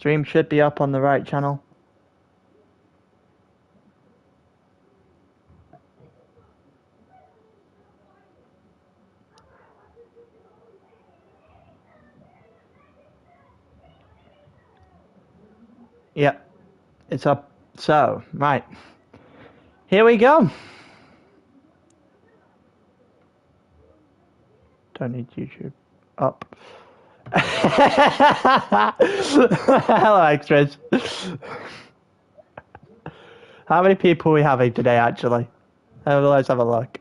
Stream should be up on the right channel. Yep, it's up. So, right. Here we go. Don't need YouTube up. Hello, extras. How many people are we having today, actually? Let's have a look.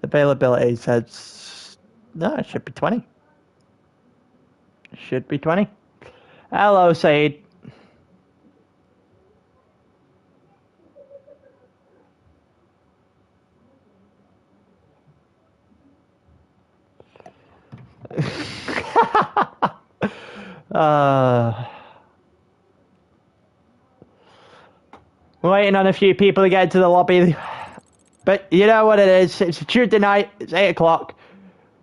Availability says... No, it should be 20. Should be 20. Hello, Said. Waiting on a few people to get into the lobby. But you know what it is. It's a Tuesday night. It's 8 o'clock.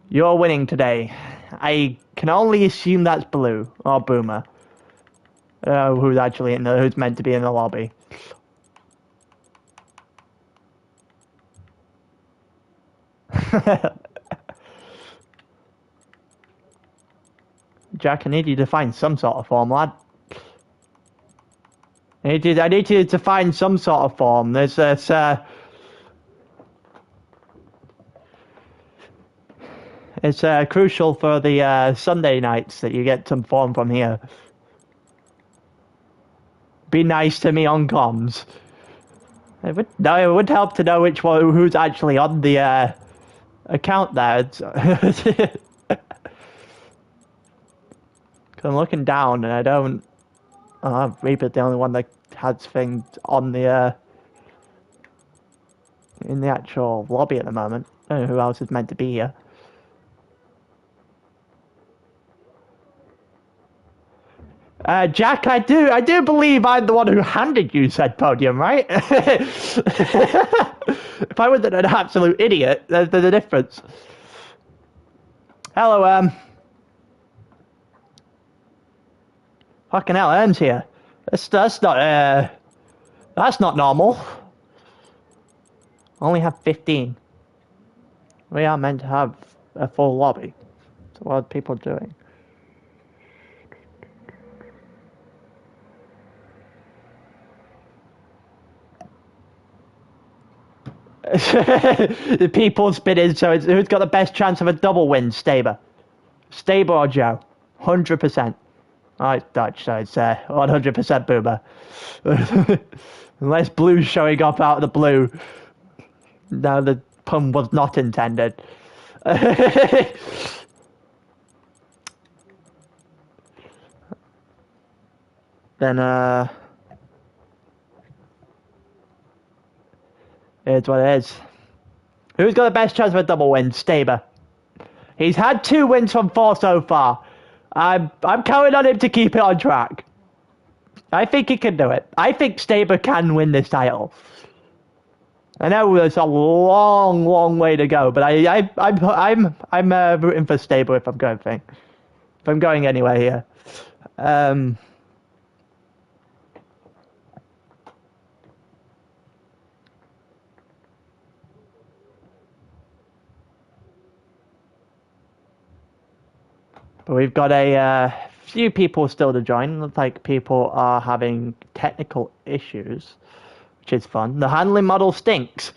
You're winning today. I can only assume that's Blue or Boomer. I don't know who's actually in who's meant to be in the lobby. Jack, I need you to find some sort of form, lad. I need you to find some sort of form. There's this, it's crucial for the Sunday nights that you get some form from here. Be nice to me on comms. It would help to know who's actually on the account there. I'm looking down and I don't. Reaper's the only one that has things on the in the actual lobby at the moment. I don't know who else is meant to be here. Jack, I do believe I'm the one who handed you said podium, right? If I wasn't an absolute idiot, there's a difference. Hello, fucking hell, Ern's here. That's not normal. Only have 15. We are meant to have a full lobby. So what are people doing? The people spinning, so it's who's got the best chance of a double win, Staber or Joe? 100%. Oh, it's Dutch, so it's 100% Boomer. Unless Blue's showing up out of the blue. No, the pun was not intended. Then, it's what it is. Who's got the best chance of a double win? Staber. He's had 2 wins from 4 so far. I'm counting on him to keep it on track. I think he can do it. I think Staber can win this title. I know there's a long, long way to go, but I'm rooting for Staber if I'm going anywhere here. But we've got a few people still to join. Looks like people are having technical issues, which is fun. The handling model stinks.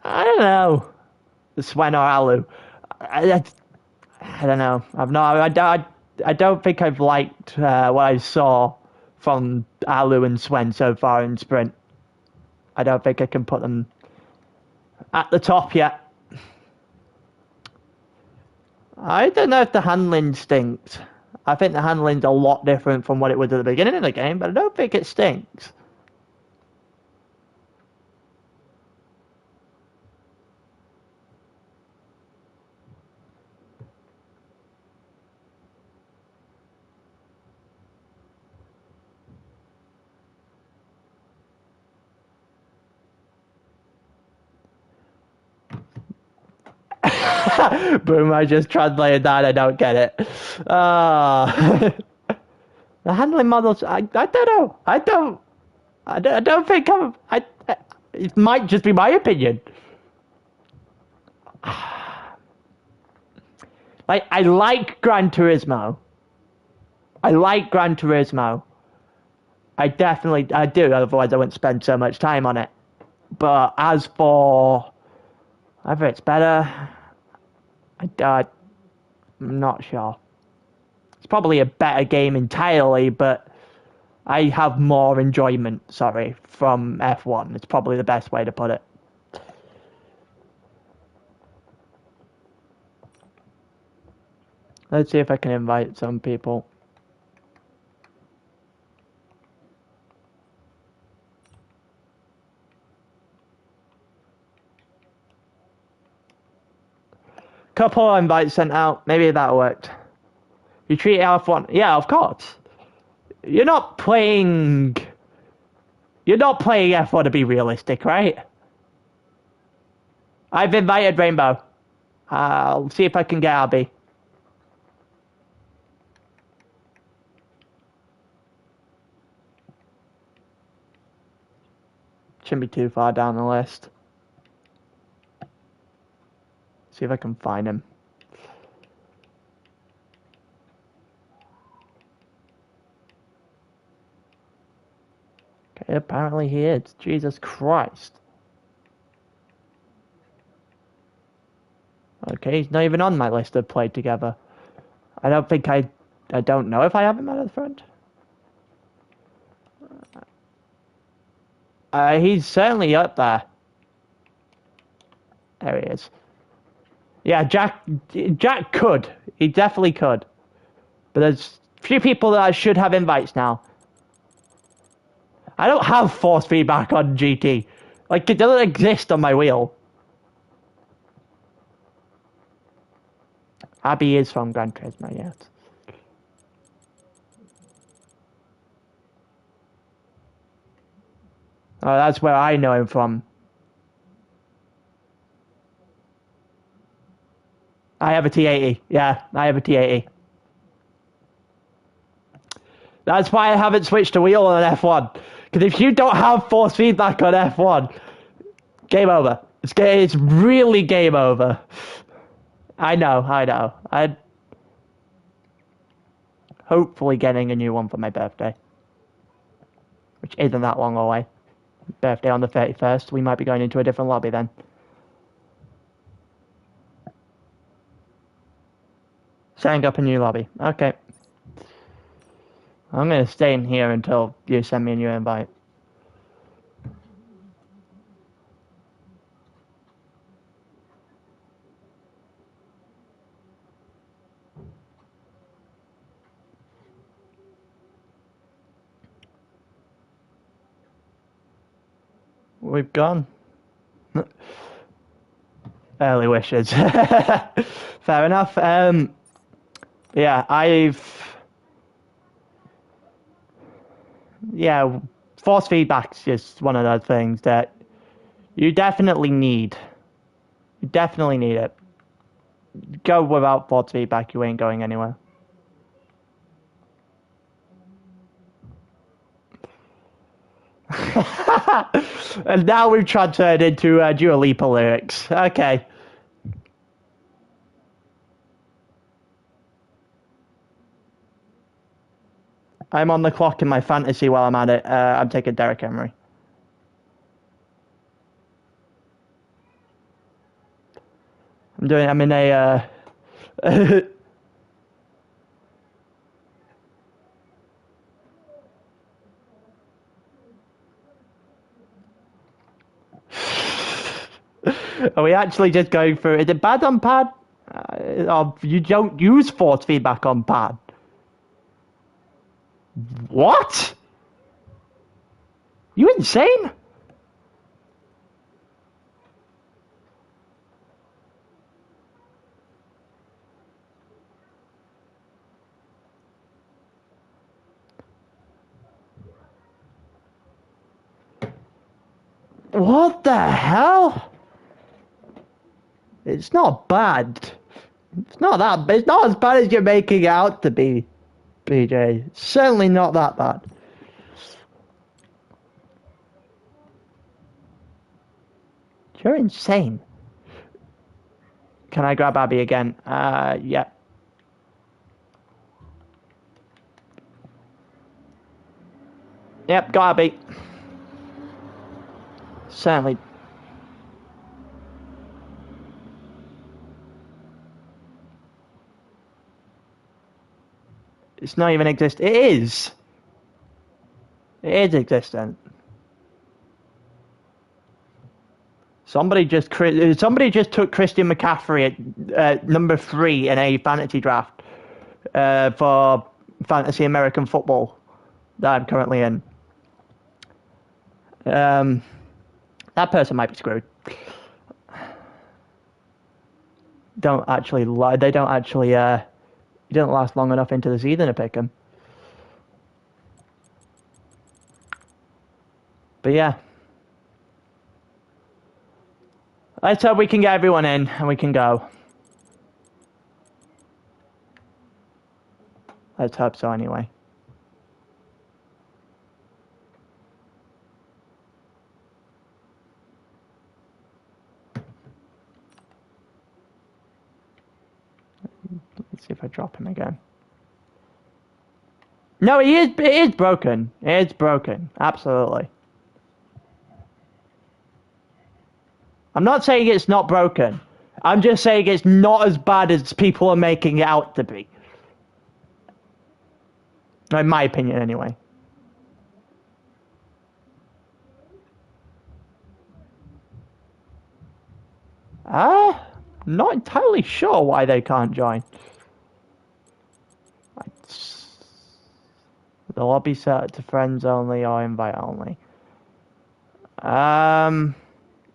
I don't know. Swen or Alu. I don't know. I don't think I've liked what I saw from Alu and Swen so far in Sprint. I don't think I can put them at the top yet. I don't know if the handling stinks. I think the handling's a lot different from what it was at the beginning of the game, but I don't think it stinks. Boom, I just translated that, I don't get it. The handling models, I don't know. I don't think it might just be my opinion. Like, I like Gran Turismo. I do, otherwise I wouldn't spend so much time on it. But as for whether it's better, I'm not sure. It's probably a better game entirely, but I have more enjoyment, from F1. It's probably the best way to put it. Let's see if I can invite some people. Couple of invites sent out. Maybe that worked. You treat F1. Yeah, of course. You're not playing F1 to be realistic, right? I've invited Rainbow. I'll see if I can get Abby. Shouldn't be too far down the list. See if I can find him. Okay, apparently he is. Jesus Christ. Okay, he's not even on my list of played together. I don't know if I have him as a friend. He's certainly up there. There he is. Yeah, Jack could. He definitely could. But there's a few people that should have invites now. I don't have force feedback on GT. Like, it doesn't exist on my wheel. Abby is from Gran Turismo, yes. Oh, that's where I know him from. I have a T80. Yeah, I have a T80. That's why I haven't switched to wheel on F1. Because if you don't have force feedback on F1, game over. It's really game over. I know. I'm hopefully getting a new one for my birthday. Which isn't that long away. Birthday on the 31st. We might be going into a different lobby then. Setting up a new lobby. Okay. I'm going to stay in here until you send me a new invite. We've gone. Early wishes. Fair enough. Yeah, force feedback's just one of those things that you definitely need. You definitely need it. Go without force feedback, you ain't going anywhere. And now we've transferred into Dua Lipa lyrics. Okay. I'm on the clock in my fantasy while I'm at it. I'm taking Derek Emery. I'm in a... Are we actually just going through... Is it bad on pad? You don't use force feedback on pad. What? You insane? What the hell? It's not bad. It's not as bad as you're making it out to be. BJ. Certainly not that bad. You're insane. Can I grab Abby again? Yeah. Yep, got Abby. Certainly. It's not even exist. It is. It is existent. Somebody just took Christian McCaffrey at number 3 in a fantasy draft for fantasy American football that I'm currently in. That person might be screwed. They don't actually. He didn't last long enough into the season to pick him. But yeah. Let's hope we can get everyone in and we can go. Let's hope so anyway. Let's see if I drop him again. No, it is broken. It is broken. Absolutely. I'm not saying it's not broken. I'm just saying it's not as bad as people are making it out to be. In my opinion, anyway. Not entirely sure why they can't join. The lobby set to friends only or invite only.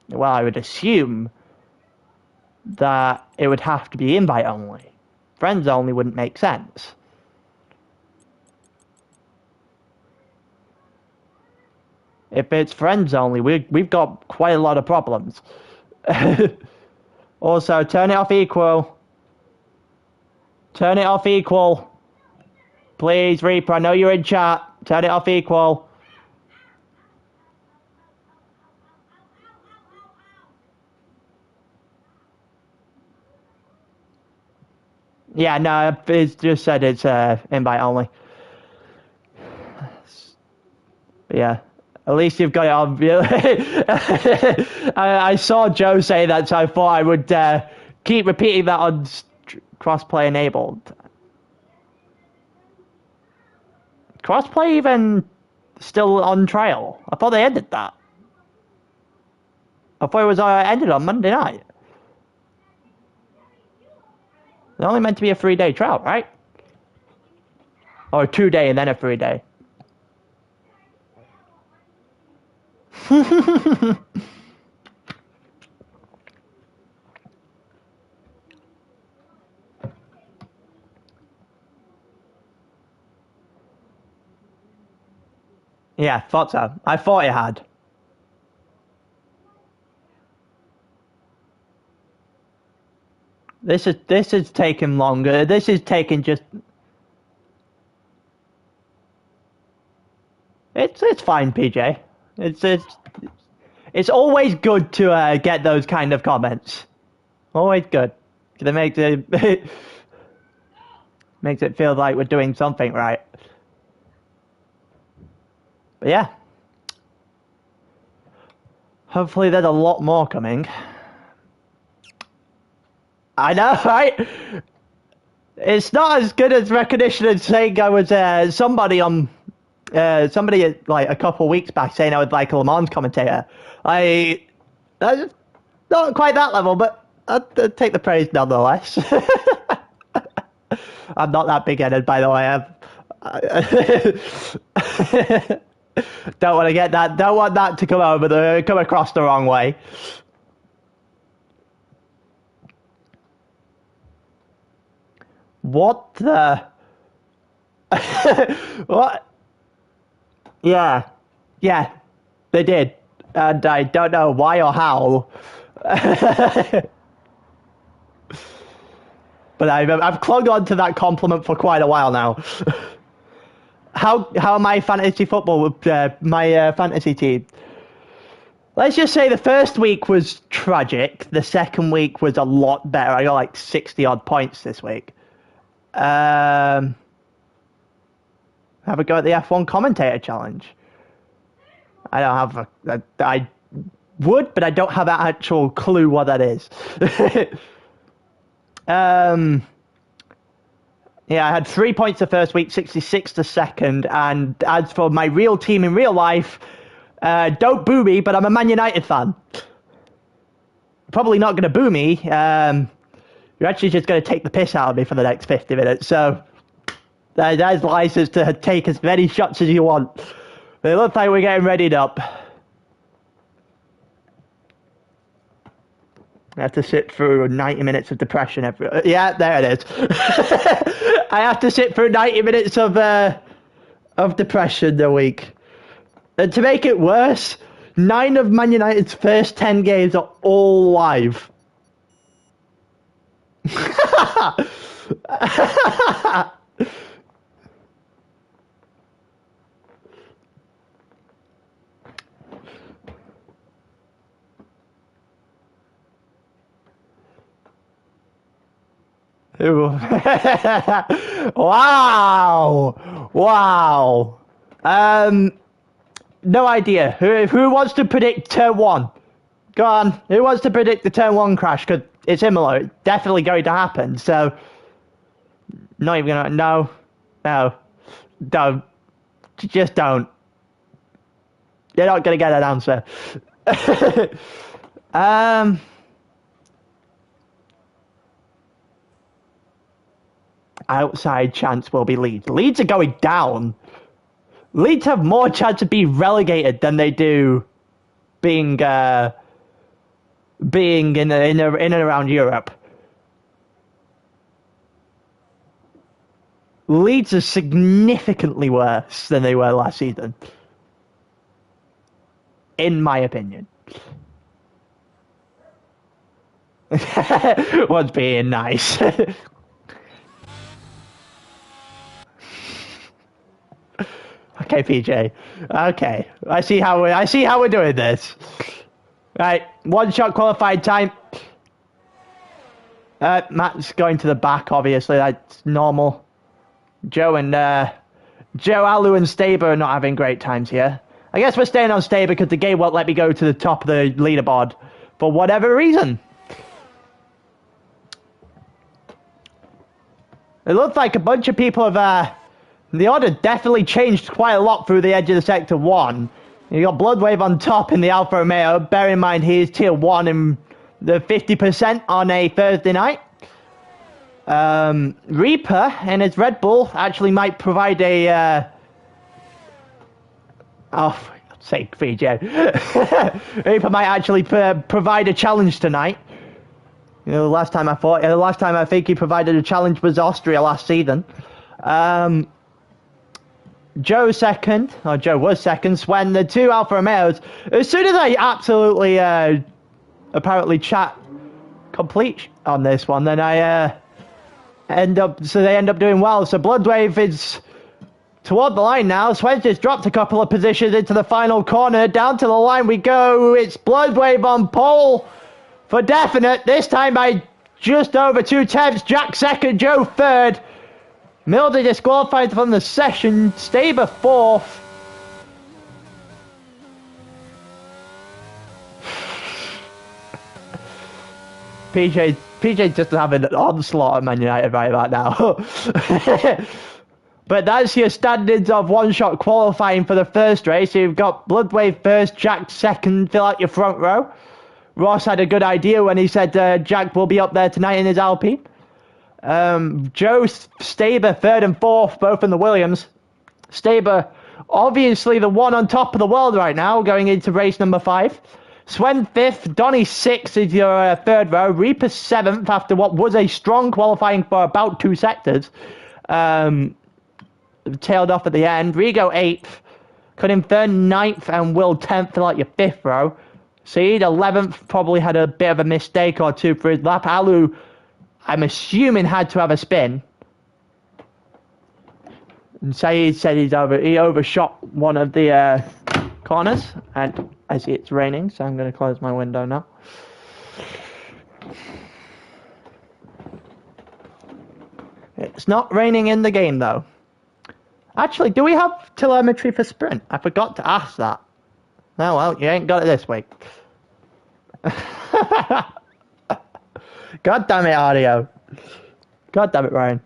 Well, I would assume that it would have to be invite only. Friends only wouldn't make sense. If it's friends only, we've got quite a lot of problems. Also, turn it off equal. Turn it off equal. Please, Reaper, I know you're in chat. Turn it off equal. Yeah, no, it's just said it's invite only. But yeah, at least you've got it on. I saw Joe say that, so I thought I would keep repeating that on crossplay enabled. Crossplay even still on trial? I thought they ended that. I thought it was ended on Monday night. They're only meant to be a 3-day trial, right? Or a 2-day and then a 3-day. Yeah, thought so. I thought it had. This is taking longer. This is taking just. It's fine, PJ. It's always good to get those kind of comments. Always good. It makes it makes it feel like we're doing something right. But yeah. Hopefully there's a lot more coming. I know, right? It's not as good as recognition as saying I was somebody like a couple of weeks back saying I was like a Le Mans commentator. That's not quite that level, but I'd take the praise nonetheless. I'm not that big-headed, by the way. Don't want to get that. Don't want that to come across the wrong way. What the? What? Yeah, they did, and I don't know why or how. But I've clung on to that compliment for quite a while now. how my fantasy football, my fantasy team. Let's just say the first week was tragic. The second week was a lot better. I got like 60 odd points this week. Have a go at the F1 commentator challenge. I don't have I would, but I don't have an actual clue what that is. Yeah, I had 3 points the first week, 66 the second, and as for my real team in real life, don't boo me, but I'm a Man United fan. Probably not going to boo me. You're actually just going to take the piss out of me for the next 50 minutes, so there's license to take as many shots as you want. But it looks like we're getting readied up. I have to sit through 90 minutes of depression yeah, there it is. I have to sit through 90 minutes of depression a week. And to make it worse, 9 of Man United's first 10 games are all live. Wow. No idea. Who wants to predict turn 1? Go on. Who wants to predict the turn 1 crash? Because it's Imola. It's definitely going to happen. So, not even gonna. No. Don't. Just don't. You're not gonna get an answer. Outside chance will be Leeds. Leeds are going down. Leeds have more chance of being relegated than they do being in and around Europe. Leeds are significantly worse than they were last season, in my opinion. What's being nice? Okay, PJ. Okay, I see how we're doing this. Right, 1 shot qualified time. Matt's going to the back. Obviously, that's normal. Joe, Alu, and Staber are not having great times here. I guess we're staying on Staber because the game won't let me go to the top of the leaderboard for whatever reason. It looks like a bunch of people have. The order definitely changed quite a lot through the edge of the Sector 1. You got Bloodwave on top in the Alfa Romeo. Bear in mind he is Tier 1 in the 50% on a Thursday night. Reaper and his Red Bull actually might provide a... oh, for God's sake, VJ. Reaper might actually provide a challenge tonight. You know, the last time I think he provided a challenge was Austria last season. Joe was second. Swen, the 2 Alfa Romeos. As soon as I absolutely, apparently chat complete on this one, then I, they end up doing well. So Bloodwave is toward the line now. Swen's just dropped a couple of positions into the final corner. Down to the line we go. It's Bloodwave on pole for definite. This time by just over 2 tenths. Jack second, Joe third. Milder disqualified from the session. Staber 4th. PJ just having an onslaught at Man United right about now. But that's your standards of 1-shot qualifying for the first race. You've got Bloodwave first, Jack second, fill out your front row. Ross had a good idea when he said Jack will be up there tonight in his Alpine. Joe Staber 3rd and 4th, both in the Williams. Staber, obviously the one on top of the world right now, going into race number 5. Swen 5th, Donny 6th is your 3rd row. Reaper 7th after what was a strong qualifying for about 2 sectors. Tailed off at the end. Rigo 8th, Cunning 3rd, 9th, and Will 10th for like your 5th row. Seed 11th, probably had a bit of a mistake or 2 for his lap. Alu, I'm assuming, had to have a spin. And Saeed said he overshot one of the corners, and I see it's raining, so I'm going to close my window now. It's not raining in the game though. Actually, do we have telemetry for sprint? I forgot to ask that. Oh well, you ain't got it this week. God damn it, audio. God damn it, Ryan.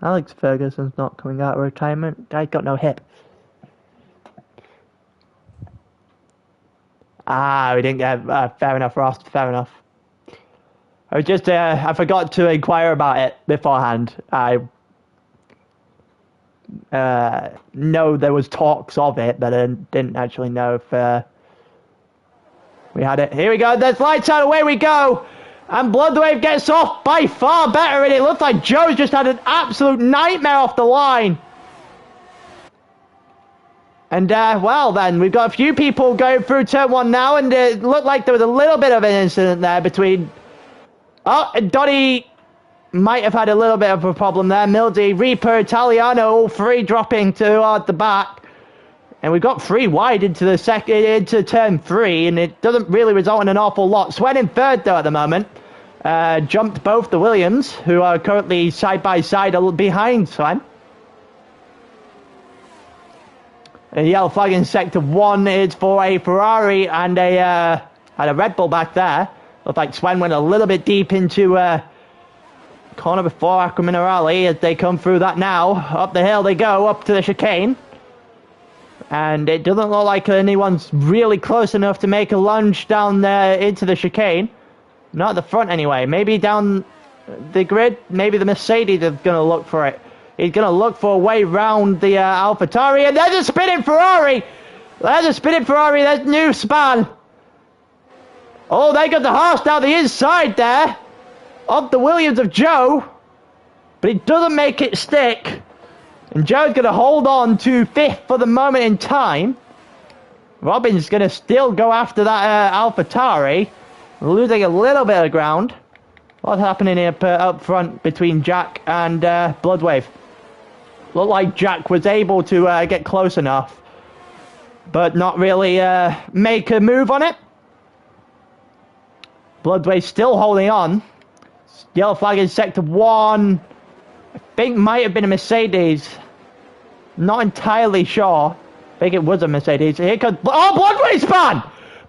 Alex Ferguson's not coming out of retirement. Guy's got no hip. Ah, we didn't get fair enough, Ross. Fair enough. I was just I forgot to inquire about it beforehand. I know there was talks of it, but I didn't actually know if we had it. Here we go. There's lights out. Away we go. And Bloodwave gets off by far better, and it looks like Joe's just had an absolute nightmare off the line. And, well then, we've got a few people going through turn 1 now, and it looked like there was a little bit of an incident there between... Oh, Dottie might have had a little bit of a problem there. Mildy, Reaper, Italiano, all three dropping toward the back. And we've got 3 wide into the into turn 3, and it doesn't really result in an awful lot. Swen in third, though, at the moment. Jumped both the Williams, who are currently side by side behind Swen. A yellow flag in sector 1 is for a Ferrari and a Red Bull back there. Looks like Swen went a little bit deep into corner before Acqua Minerale as they come through that now. Up the hill they go, up to the chicane. And it doesn't look like anyone's really close enough to make a lunge down there into the chicane. Not at the front anyway. Maybe down the grid. Maybe the Mercedes is going to look for it. He's going to look for a way round the AlphaTauri. And there's a spinning Ferrari. There's a spinning Ferrari. There's new span. Oh, they got the horse down the inside there of the Williams of Joe. But it doesn't make it stick. And Joe's going to hold on to 5th for the moment in time. Robin's going to still go after that AlphaTauri. Losing a little bit of ground. What's happening here up front between Jack and Bloodwave? Looked like Jack was able to get close enough, but not really make a move on it. Bloodwave still holding on. Yellow flag in sector 1. I think might have been a Mercedes. Not entirely sure. I think it was a Mercedes. Here comes... Oh, Bloodwave span!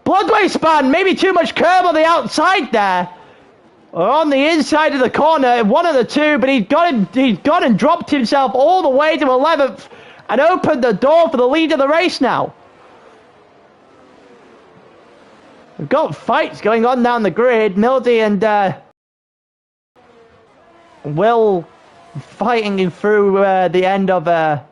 Bloodwave span! Maybe too much curb on the outside there. Or on the inside of the corner. One of the two, but he's gone and dropped himself all the way to 11th and opened the door for the lead of the race now. We've got fights going on down the grid. Mildy and Will fighting through the end of the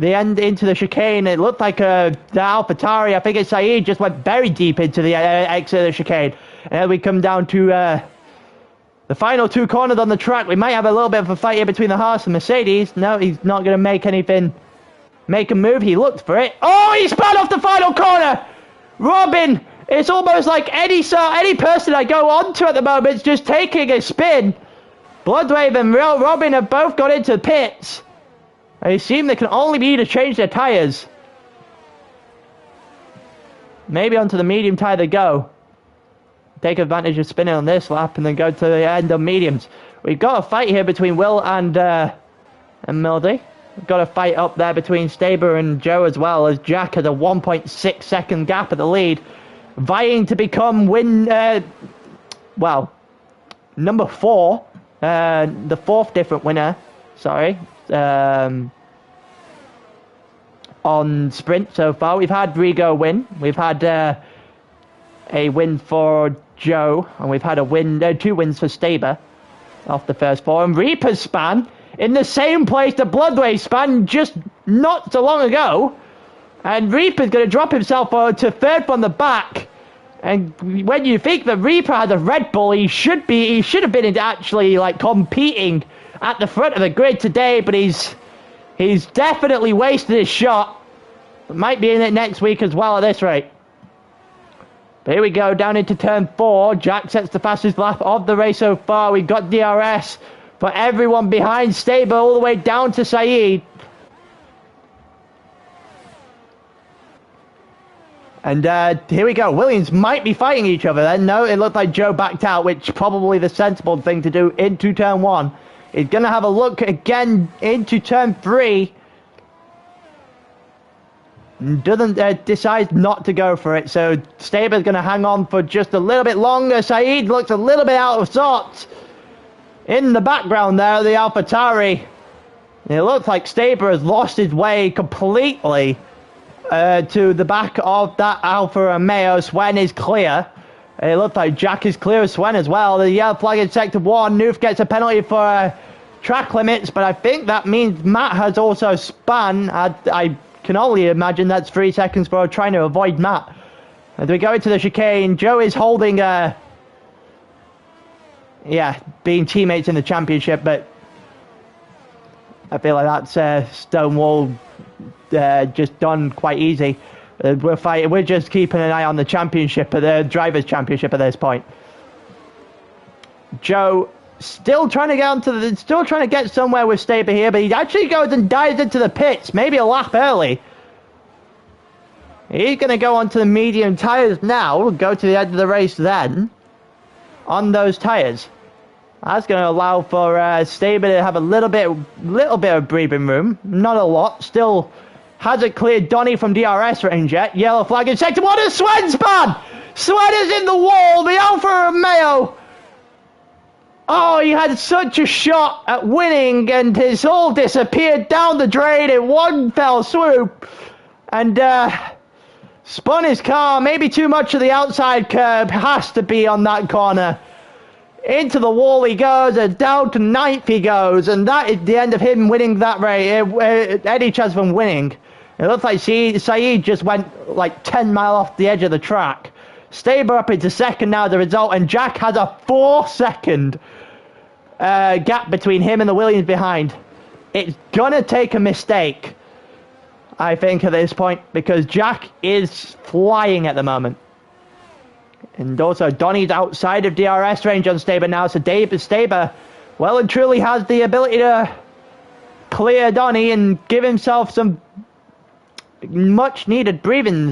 end into the chicane. It looked like the AlphaTauri, I think it's Saeed, just went very deep into the exit of the chicane. And then we come down to the final 2 corners on the track. We might have a little bit of a fight here between the Haas and Mercedes. No, he's not going to make a move. He looked for it. Oh, he spun off the final corner. Robin, it's almost like any person I go on to at the moment is just taking a spin. Bloodwave and Robin have both got into the pits. I assume they can only be to change their tyres. Maybe onto the medium tyre they go. Take advantage of spinning on this lap and then go to the end of mediums. We've got a fight here between Will and Mildy. We've got a fight up there between Staber and Joe as well, as Jack has a 1.6 second gap at the lead. Vying to become number 4. The 4th different winner. Sorry. On sprint so far. We've had Rigo win. We've had a win for Joe, and we've had a win, 2 wins for Staber off the first 4. And Reaper's span in the same place the Bloodwave span just not so long ago. And Reaper's going to drop himself to 3rd from the back. And when you think that Reaper has a Red Bull, he should have been actually like competing at the front of the grid today, but he's definitely wasted his shot. Might be in it next week as well at this rate. Here we go, down into turn 4. Jack sets the fastest lap of the race so far. We've got DRS for everyone behind Staber all the way down to Saeed. And here we go. Williams might be fighting each other then. No, it looked like Joe backed out, which is probably the sensible thing to do into turn 1. He's going to have a look again into turn 3. Doesn't decides not to go for it, so Staber's going to hang on for just a little bit longer. Saeed looks a little bit out of sorts in the background there, the AlphaTauri. It looks like Staber has lost his way completely to the back of that Alfa Romeo. Swen is clear. It looks like Jack is clear of Swen as well. The yellow flag in sector 1. Noof gets a penalty for track limits, but I think that means Matt has also spun. I can only imagine that's 3 seconds for trying to avoid Matt. As we go into the chicane, Joe is holding being teammates in the championship, but I feel like that's Stonewall just done quite easy. We're just keeping an eye on the championship, the drivers' championship at this point. Joe still trying to get somewhere with Staber here, but he actually goes and dives into the pits, maybe a lap early. He's going to go onto the medium tyres now. We'll go to the end of the race then on those tyres. That's going to allow for Staber to have a little bit of breathing room. Not a lot. Still hasn't cleared Donny from DRS range yet. Yellow flag in sector 1 and Swen's ban! Swen is in the wall. The Alfa Romeo. Oh, he had such a shot at winning, and it's all disappeared down the drain in one fell swoop. And spun his car. Maybe too much of the outside curb has to be on that corner. Into the wall he goes, and down to 9th he goes, and that is the end of him winning that race. Any chance of him winning. It looks like Saeed just went like 10 miles off the edge of the track. Staber up into second now as a result, and Jack has a 4-second gap between him and the Williams behind. It's gonna take a mistake, I think, at this point, because Jack is flying at the moment. And also, Donny's outside of DRS range on Staber now, so Staber well and truly has the ability to clear Donny and give himself some much-needed breathing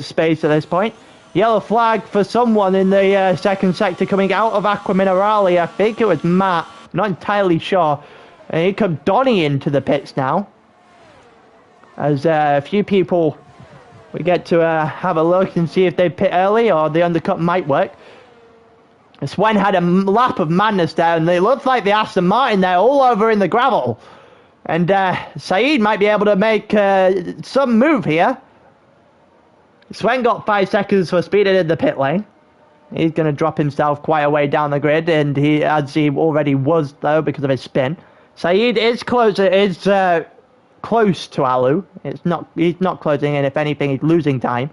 space at this point. Yellow flag for someone in the second sector coming out of Aqua Minerale. I think it was Matt. I'm not entirely sure. And here comes Donny into the pits now. As a few people, we get to have a look and see if they pit early or the undercut might work. Swen had a lap of madness there, and it looks like the Aston Martin there all over in the gravel. And Saeed might be able to make some move here. Swen got 5 seconds for speeding in the pit lane. He's going to drop himself quite a way down the grid, and as he already was though because of his spin. Saeed is close to Alu. He's not closing in. If anything, he's losing time.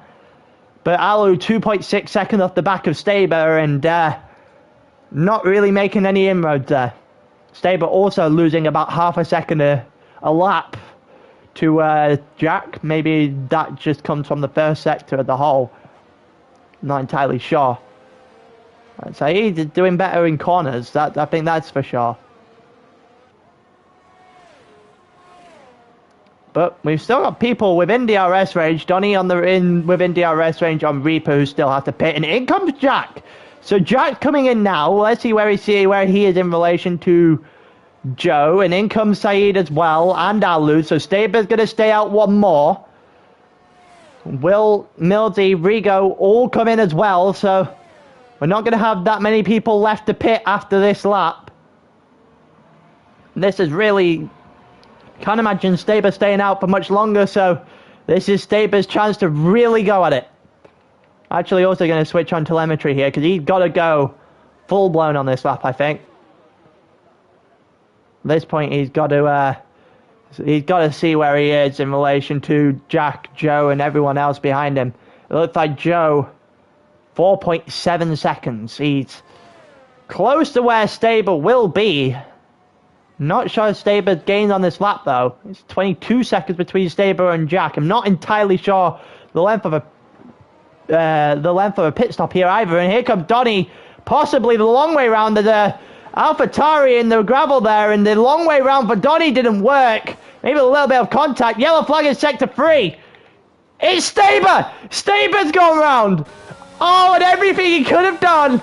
But Alu 2.6 seconds off the back of Staber, and not really making any inroads there. Staber also losing about half a second a lap to Jack. Maybe that just comes from the first sector of the whole. Not entirely sure. So he's doing better in corners. I think that's for sure. But we've still got people within DRS range. Donny within DRS range on Reaper, who still has to pit, and in comes Jack. So Jack's coming in now. Let's see where he is in relation to Joe, and in comes Saeed as well, and Alu. So Staber's going to stay out one more. Will, Milsey, Rigo all come in as well, so we're not going to have that many people left to pit after this lap. This is really... Can't imagine Staber staying out for much longer, so this is Staber's chance to really go at it. Actually also going to switch on telemetry here, because he's got to go full-blown on this lap, I think. At this point, he's got to see where he is in relation to Jack, Joe, and everyone else behind him. It looks like Joe, 4.7 seconds. He's close to where Staber will be. Not sure Staber's gained on this lap, though. It's 22 seconds between Staber and Jack. I'm not entirely sure the length of a the length of a pit stop here either. And here comes Donny, possibly the long way round. There's a AlphaTauri in the gravel there, and the long way round for Donny didn't work. Maybe a little bit of contact. Yellow flag in sector 3. It's Staber! Staber's gone round! Oh, and everything he could have done!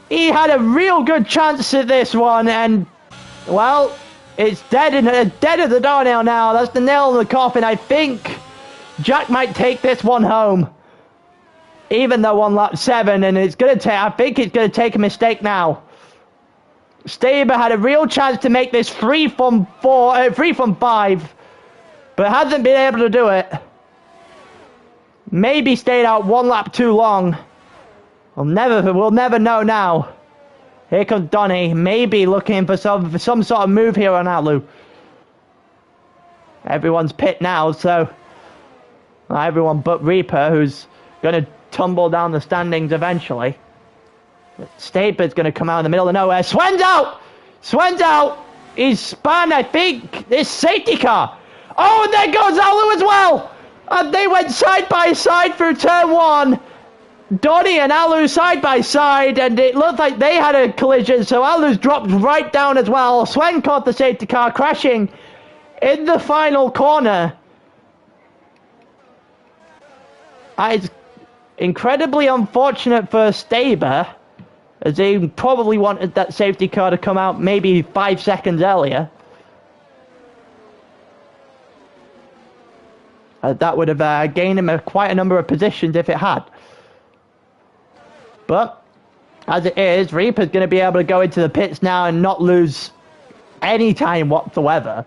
He had a real good chance at this one, and, well, it's dead at the door now. That's the nail in the coffin. I think Jack might take this one home. Even though on lap 7, and it's going to take, I think it's going to take a mistake now. Staber had a real chance to make this 3 from 5, but hasn't been able to do it. Maybe stayed out 1 lap too long. We'll never know now. Here comes Donny, maybe looking for some sort of move here on Alu. Everyone's pit now, so everyone but Reaper, who's going to tumble down the standings eventually. Staber's going to come out in the middle of nowhere. Swen's out! Swen's out! He's spun, I think, this safety car. Oh, and there goes Alu as well! And they went side by side through turn 1. Donny and Alu side by side, and it looked like they had a collision, so Alu's dropped right down as well. Swen caught the safety car, crashing in the final corner. It's incredibly unfortunate for Staber, as he probably wanted that safety car to come out maybe 5 seconds earlier. That would have gained him quite a number of positions if it had. But, as it is, Reaper's going to be able to go into the pits now and not lose any time whatsoever.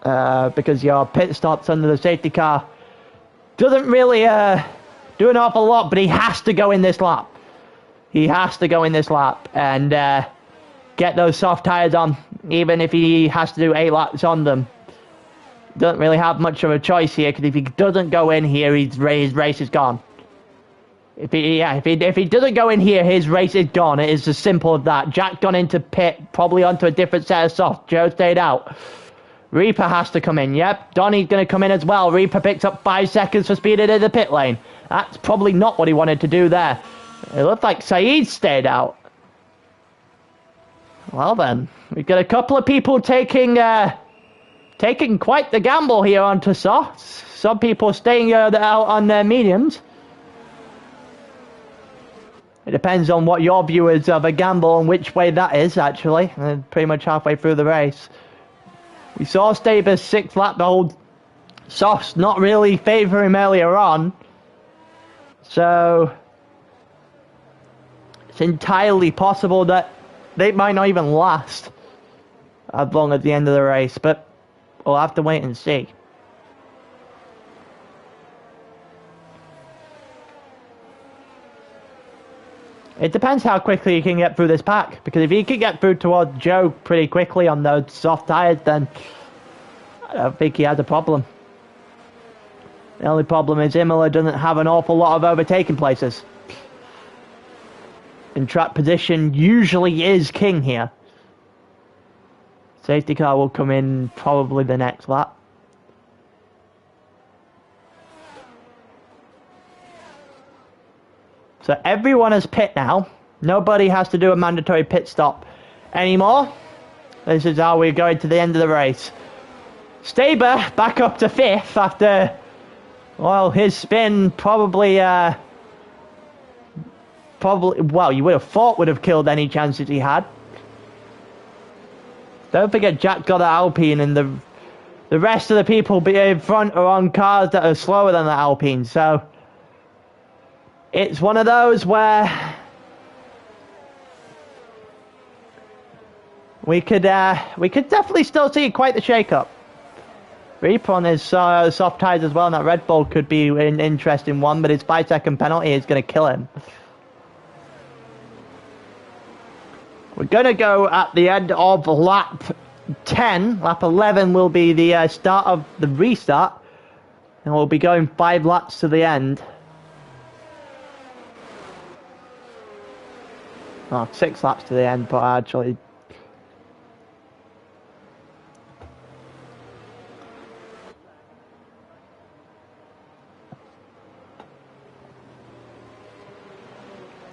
Because your pit stops under the safety car doesn't really do an awful lot, but he has to go in this lap. He has to go in this lap and get those soft tyres on, even if he has to do 8 laps on them. Doesn't really have much of a choice here, because if he doesn't go in here, his race is gone. If he doesn't go in here, his race is gone. It is as simple as that. Jack gone into pit, probably onto a different set of soft. Joe stayed out. Reaper has to come in. Yep, Donny's going to come in as well. Reaper picks up 5 seconds for speed into the pit lane. That's probably not what he wanted to do there. It looked like Saeed stayed out. Well then, we've got a couple of people taking quite the gamble here onto softs. Some people staying out on their mediums. It depends on what your view is of a gamble and which way that is, actually. Pretty much halfway through the race. We saw Staber's 6th lap hold. Softs not really favour him earlier on. So it's entirely possible that they might not even last as long as the end of the race. But we'll have to wait and see. It depends how quickly he can get through this pack, because if he can get through towards Joe pretty quickly on those soft tyres, then I don't think he has a problem. The only problem is Imola doesn't have an awful lot of overtaking places. And track position usually is king here. Safety car will come in probably the next lap. So everyone is pit now. Nobody has to do a mandatory pit stop anymore. This is how we're going to the end of the race. Staber back up to 5th after, well, his spin probably, well, you would have thought would have killed any chances he had. Don't forget Jack got an Alpine, and the rest of the people in front are on cars that are slower than the Alpine, so it's one of those where we could definitely still see quite the shake-up. Reaper on his soft tyres as well, and that Red Bull could be an interesting one, but his 5-second penalty is going to kill him. We're going to go at the end of lap 10. Lap 11 will be the start of the restart, and we'll be going 5 laps to the end. Oh, 6 laps to the end, but actually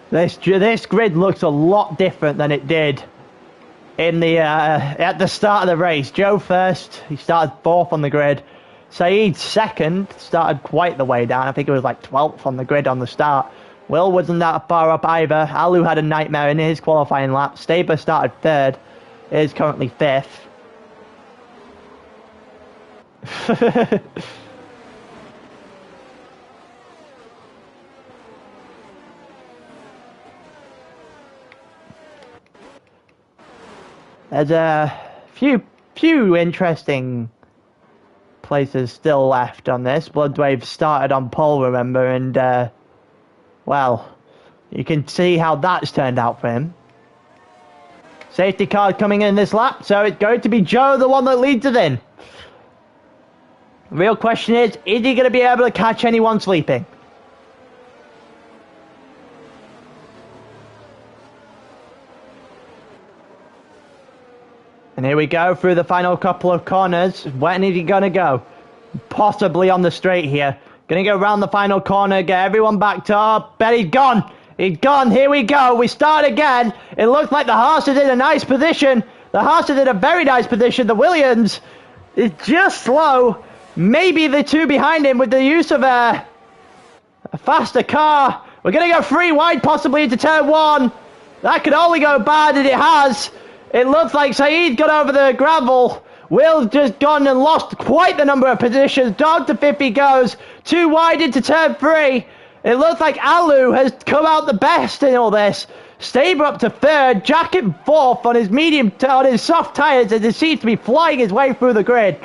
This grid looks a lot different than it did in the at the start of the race. Joe first, he started 4th on the grid. Saeed second, started quite the way down. I think it was like 12th on the grid on the start. Will wasn't that far up either. Alu had a nightmare in his qualifying lap. Staber started 3rd, is currently 5th. There's a few interesting places still left on this. Bloodwave started on pole, remember, and well, you can see how that's turned out for him. Safety car coming in this lap, so it's going to be Joe, the one that leads it in. Real question is he going to be able to catch anyone sleeping? And here we go through the final couple of corners. When is he going to go? Possibly on the straight here. Going to go around the final corner, get everyone backed up. But he's gone. He's gone. Here we go. We start again. It looks like the Haas is in a nice position. The Haas is in a very nice position. The Williams is just slow. Maybe the two behind him with the use of a faster car. We're going to go 3 wide possibly into turn 1. That could only go bad, and it has. It looks like Saeed got over the gravel. Will's just gone and lost quite the number of positions. Down to 5th he goes. 2 wide into turn 3. It looks like Alu has come out the best in all this. Staber up to 3rd. Jack in 4th on his on his soft tyres, and he seems to be flying his way through the grid.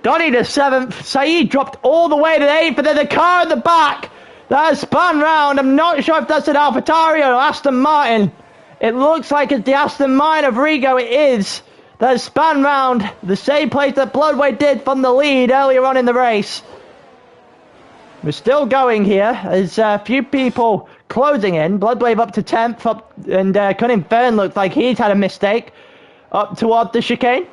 Donny to 7th. Saeed dropped all the way to 8th, and then the car in the back that has spun round. I'm not sure if that's an AlphaTauri or Aston Martin. It looks like it's the Aston Martin of Rigo. It is. That has spun round the same place that Bloodway did from the lead earlier on in the race. We're still going here. There's a few people closing in. Bloodwave up to 10th, and Cunning Fern looks like he's had a mistake up toward the chicane.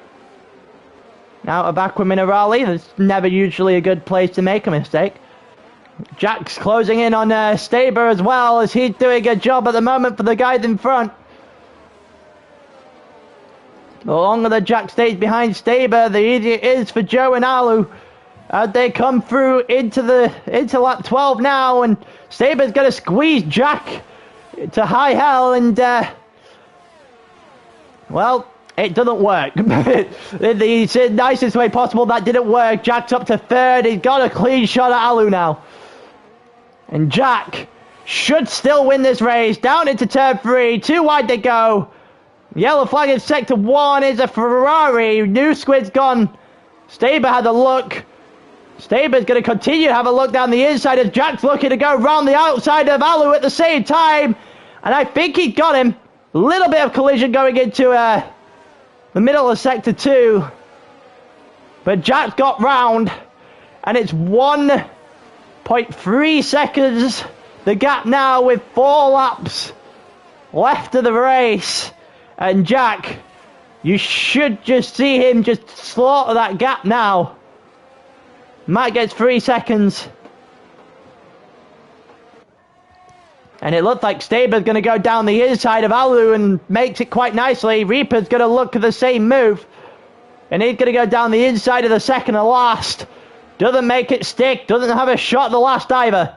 Out of Aqua Minerale. That's never usually a good place to make a mistake. Jack's closing in on Staber as well, as he's doing a job at the moment for the guys in front. The longer that Jack stays behind Staber, the easier it is for Joe and Alu. As they come through into lap 12 now, and Staber's going to squeeze Jack to high hell, and well, it doesn't work. It's the nicest way possible. That didn't work. Jack's up to 3rd. He's got a clean shot at Alu now. And Jack should still win this race. Down into turn 3. 2 wide to go. Yellow flag in sector 1 is a Ferrari. New Squid's gone. Staber had a look. Staber's going to continue to have a look down the inside as Jack's looking to go around the outside of Alu at the same time. And I think he got him. A little bit of collision going into the middle of sector 2. But Jack's got round. And it's 1.3 seconds. The gap now with 4 laps left of the race. And Jack, you should just see him just slaughter that gap now. Matt gets 3 seconds. And it looks like Staber's going to go down the inside of Alu and makes it quite nicely. Reaper's going to look at the same move. And he's going to go down the inside of the second and last. Doesn't make it stick. Doesn't have a shot at the last either.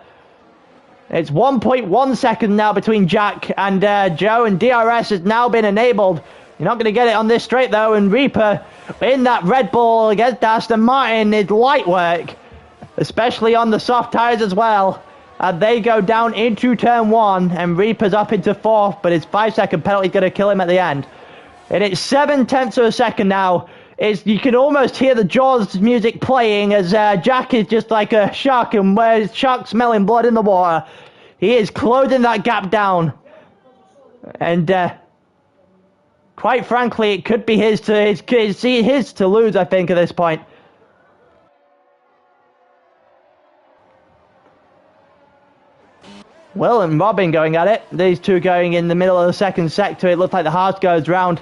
It's 1.1 seconds now between Jack and Joe. And DRS has now been enabled. You're not going to get it on this straight though. And Reaper in that Red Bull against Aston Martin is light work. Especially on the soft tyres as well. They go down into turn 1, and Reaper's up into 4th, but his 5-second penalty is going to kill him at the end. And it's 0.7 of a second now. You can almost hear the Jaws music playing as Jack is just like a shark, and where's shark smelling blood in the water. He is closing that gap down. And quite frankly, it could be his to lose, I think, at this point. Will and Robin going at it. These two going in the middle of the second sector. It looks like the Haas goes round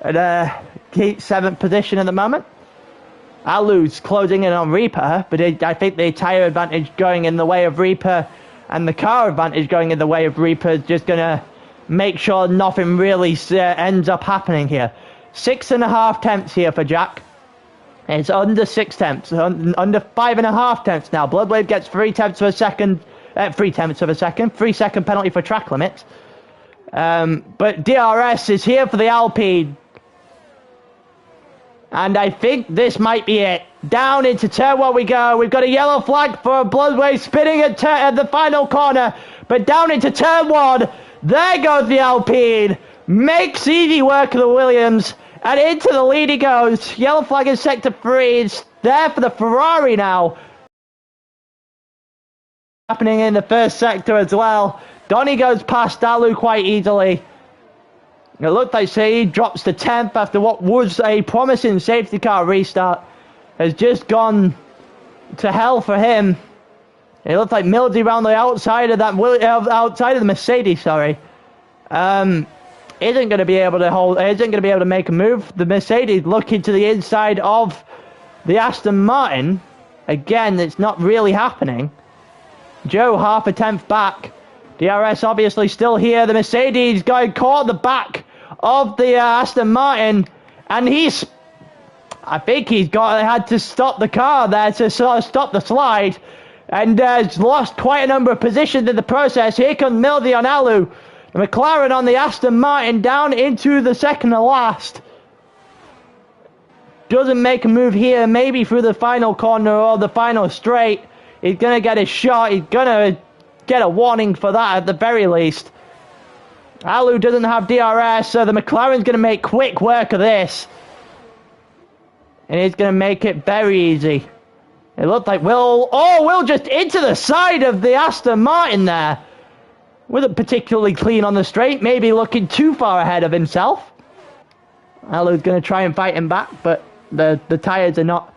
at keeps 7th position at the moment. Alu's closing in on Reaper, but I think the tyre advantage going in the way of Reaper And the car advantage going in the way of Reaper is just going to make sure nothing really ends up happening here. 6.5 tenths here for Jack. It's under 6 tenths, under 5.5 tenths now. Bloodwave gets 3 tenths of a second, 3 tenths of a second, 3-second penalty for track limits. But DRS is here for the Alpine. And I think this might be it. Down into turn 1 we go. We've got a yellow flag for Bloodwave spinning at the final corner. But down into turn 1. There goes the Alpine. Makes easy work of the Williams. And into the lead he goes. Yellow flag in sector 3. It's there for the Ferrari now. Happening in the first sector as well. Donny goes past Dalu quite easily. It looked like Saeed drops to 10th after what was a promising safety car restart. Has just gone to hell for him. It looked like Mildy around the outside of that outside of the Mercedes, sorry. Isn't going to be able to make a move. The Mercedes looking to the inside of the Aston Martin. Again, it's not really happening. Joe half a tenth back. DRS obviously still here. The Mercedes guy caught the back of the Aston Martin, and I think he's had to stop the car there to sort of stop the slide, and has lost quite a number of positions in the process. Here comes Mildy on Alu. The McLaren on the Aston Martin down into the second to last. Doesn't make a move here, maybe through the final corner or the final straight. He's going to get a shot. He's going to get a warning for that at the very least. Alu doesn't have DRS, so the McLaren's going to make quick work of this. And he's going to make it very easy. It looked like Will just into the side of the Aston Martin there. Wasn't particularly clean on the straight, maybe looking too far ahead of himself. Alu's going to try and fight him back, but the tyres are not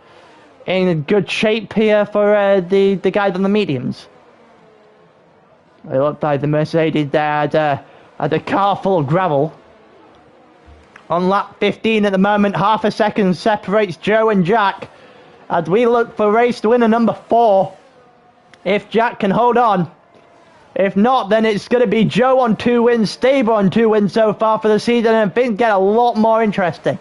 in good shape here for the guys on the mediums. It looked like the Mercedes there had a car full of gravel. On lap 15 at the moment, half a second separates Joe and Jack as we look for race winner number 4. If Jack can hold on. If not, then it's going to be Joe on 2 wins, Stable on 2 wins so far for the season, and things get a lot more interesting.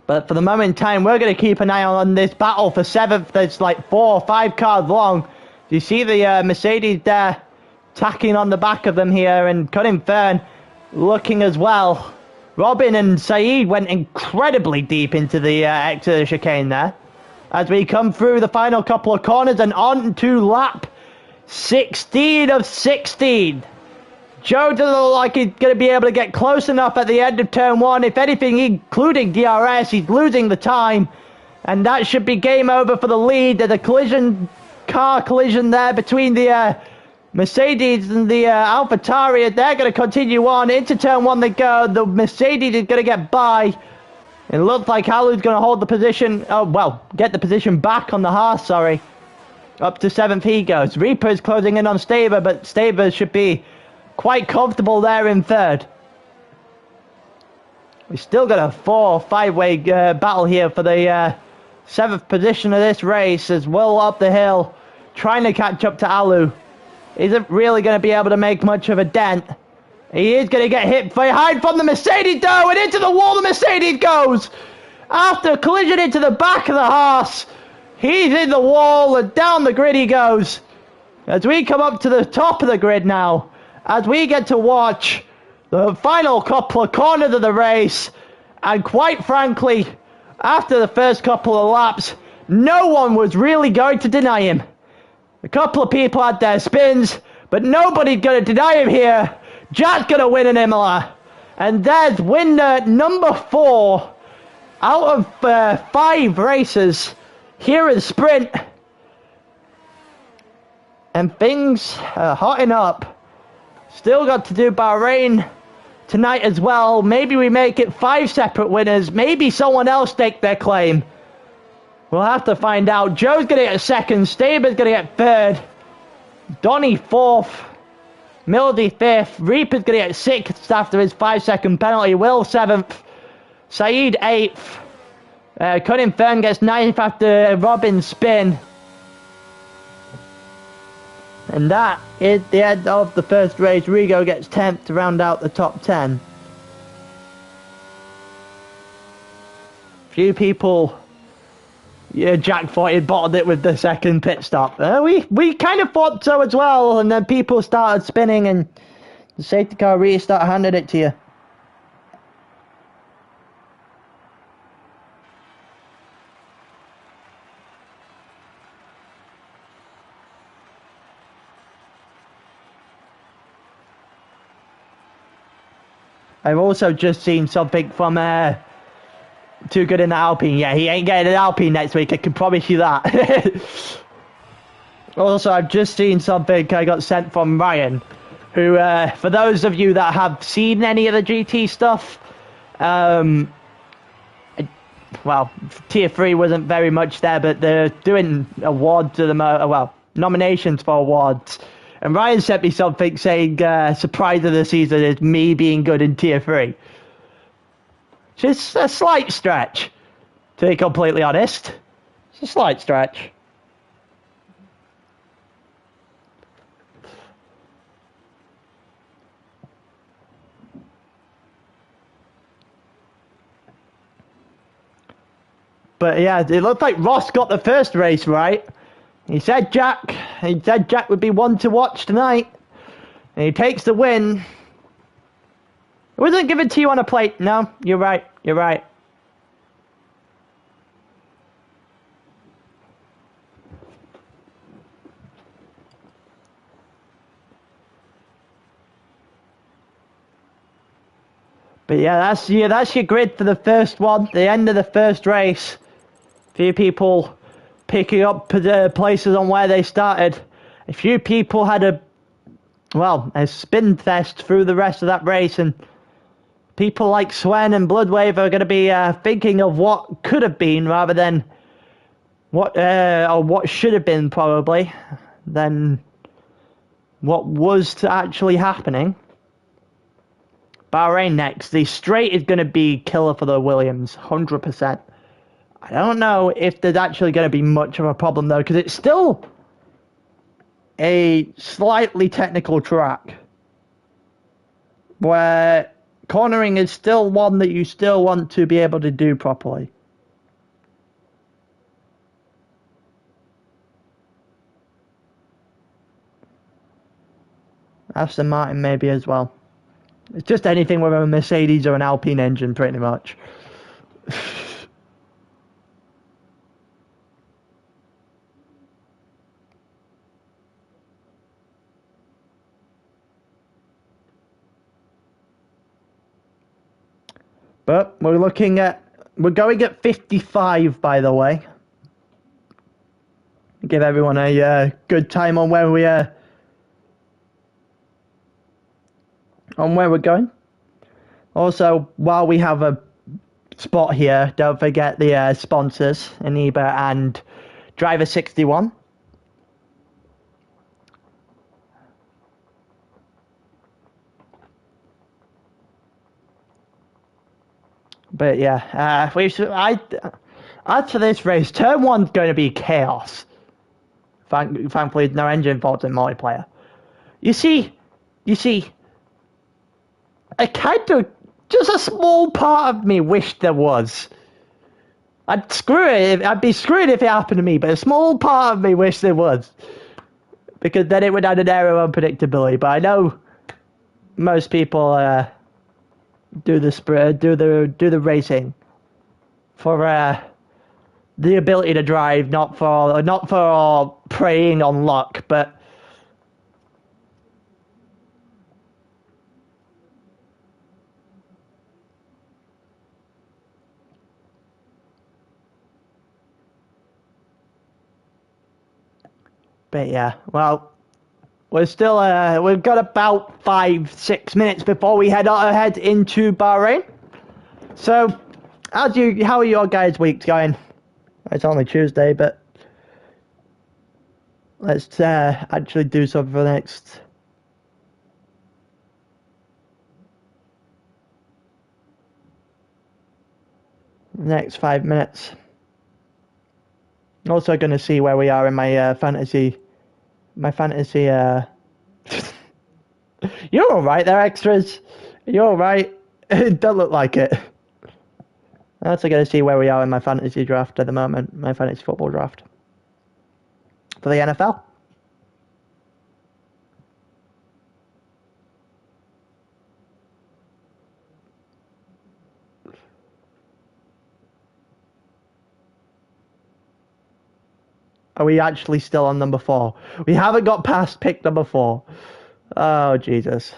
But for the moment in time, we're going to keep an eye on this battle for 7th. There's like 4 or 5 cars long. You see the Mercedes there tacking on the back of them here, and Cutting Fern looking as well. Robin and Saeed went incredibly deep into the exit of the chicane there. As we come through the final couple of corners and on to lap 16 of 16. Joe doesn't look like he's going to be able to get close enough at the end of turn 1. If anything, including DRS, he's losing the time. And that should be game over for the lead. There's a car collision there between the Mercedes and the AlphaTauri. They're going to continue on. Into turn 1 they go. The Mercedes is going to get by. It looks like Alu's going to hold the position. Oh, well, get the position back on the Haas, sorry. Up to 7th he goes. Reaper is closing in on Staber, but Staber should be quite comfortable there in 3rd. We've still got a 4- or 5-way battle here for the 7th position of this race as Will up the hill, trying to catch up to Alu. Isn't really going to be able to make much of a dent. He is going to get hit behind from the Mercedes though, and into the wall the Mercedes goes. After a collision into the back of the Haas, he's in the wall and down the grid he goes. As we come up to the top of the grid now, as we get to watch the final couple of corners of the race, and quite frankly, after the first couple of laps, no one was really going to deny him. A couple of people had their spins, but nobody's going to deny him here. Jack's going to win in Imola. And there's winner number 4 out of 5 races here in Sprint. And things are hotting up. Still got to do Bahrain tonight as well. Maybe we make it 5 separate winners. Maybe someone else take their claim. We'll have to find out. Joe's going to get 2nd. Staber's going to get 3rd. Donny 4th. Mildy 5th. Reaper's going to get 6th after his 5-second penalty. Will 7th. Saeed 8th. Cunning Fern gets 9th after Robin's spin. And that is the end of the first race. Rigo gets 10th to round out the top 10. Few people, yeah, Jack thought he'd bottled it with the second pit stop. We kind of thought so as well, and then people started spinning and the safety car really started handing it to you. I've also just seen something from Too Good in the Alpine. Yeah, he ain't getting an Alpine next week, I can promise you that. Also, I've just seen something I got sent from Ryan, who, for those of you that have seen any of the GT stuff, well, Tier 3 wasn't very much there, but they're doing awards of the well, nominations for awards. And Ryan sent me something saying, surprise of the season is me being good in Tier 3. Just a slight stretch, to be completely honest. It's a slight stretch. But yeah, it looked like Ross got the first race right. He said Jack would be one to watch tonight. And he takes the win. It wasn't given to you on a plate. No, you're right. You're right. But yeah, that's your grid for the first one. The end of the first race. A few people picking up places on where they started. A few people had a spin fest through the rest of that race, and people like Swen and Bloodwave are going to be thinking of what could have been rather than what should have been, probably, than what was actually happening. Bahrain next. The straight is going to be killer for the Williams, 100%. I don't know if there's actually going to be much of a problem, though, because it's still a slightly technical track where cornering is still one that you still want to be able to do properly. Aston Martin maybe as well. It's just anything with a Mercedes or an Alpine engine, pretty much. But we're going at 55, by the way. Give everyone a good time on where we're going. Also, while we have a spot here, don't forget the sponsors, Aniba and Driver61. But yeah, as for this race, turn one's going to be chaos. Thankfully, no engine faults in multiplayer. You see, I kind of, just a small part of me wished there was. I'd be screwed if it happened to me, but a small part of me wished there was. Because then it would add an air of unpredictability, but I know most people do the racing for the ability to drive, not for preying on luck, but yeah, well, we're still we've got about 5-6 minutes before we head into Bahrain. So, how are your guys' weeks going? It's only Tuesday, but let's actually do something for the next 5 minutes. Also going to see where we are in my fantasy my fantasy. You're all right there, extras. You're all right. It don't look like it. I'm also going to see where we are in my fantasy draft at the moment. My fantasy football draft for the NFL. Are we actually still on number 4? We haven't got past pick number 4. Oh, Jesus.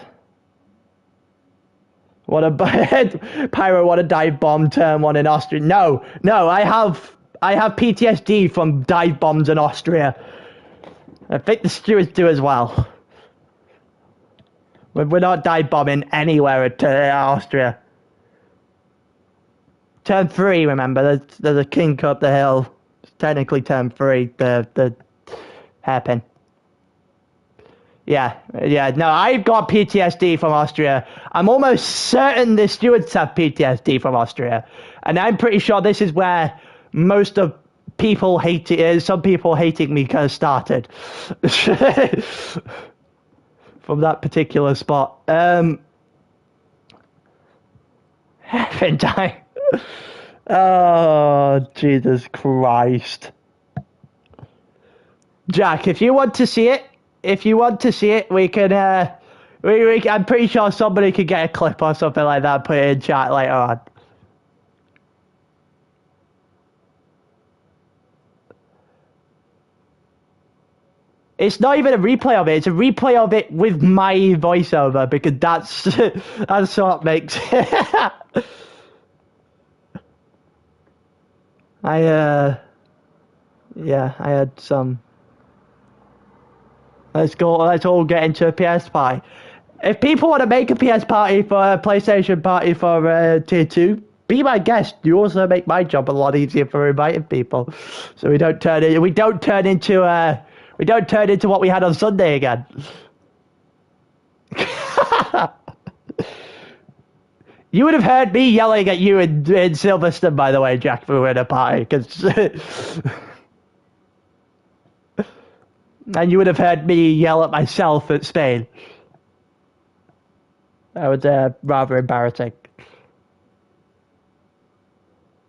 What a Pyro, what a dive bomb turn 1 in Austria. No, I have PTSD from dive bombs in Austria. I think the stewards do as well. We're not dive bombing anywhere at Austria. Turn 3, remember, there's a kink up the hill. It's technically turn 3, the hairpin. Yeah, no, I've got PTSD from Austria. I'm almost certain the stewards have PTSD from Austria. And I'm pretty sure this is where most of people some people hating me kind of started. From that particular spot. Hairpin time. Oh, Jesus Christ. Jack, if you want to see it, we can, I'm pretty sure somebody could get a clip or something like that, put it in chat later on. It's not even a replay of it, it's a replay of it with my voiceover, because that's what makes it. I had some. Let's all get into a PS Party. If people want to make a PS Party for a PlayStation Party for Tier 2, be my guest. You also make my job a lot easier for inviting people. So we don't turn into what we had on Sunday again. You would have heard me yelling at you in Silverstone, by the way, Jack, if we were in a party, and you would have heard me yell at myself at Spain. That was rather embarrassing.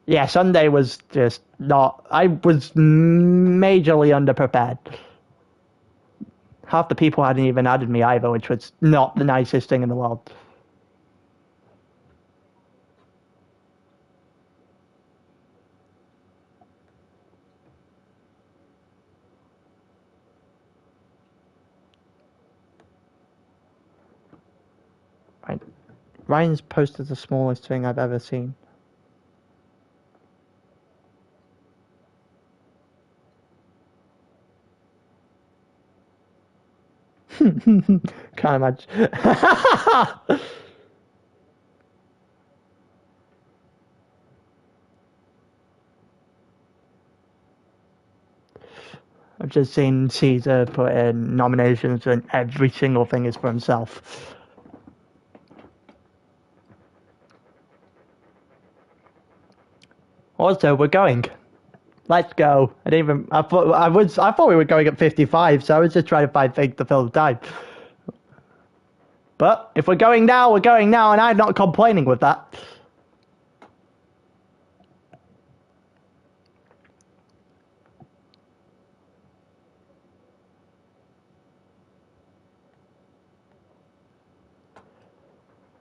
Yeah, Sunday was just not... I was majorly underprepared. Half the people hadn't even added me either, which was not the nicest thing in the world. Ryan's post is the smallest thing I've ever seen. Can't imagine. I've just seen Caesar put in nominations and every single thing is for himself. Also, we're going. Let's go. I thought we were going at 55, so I was just trying to find things to fill the time. But if we're going now, we're going now, and I'm not complaining with that.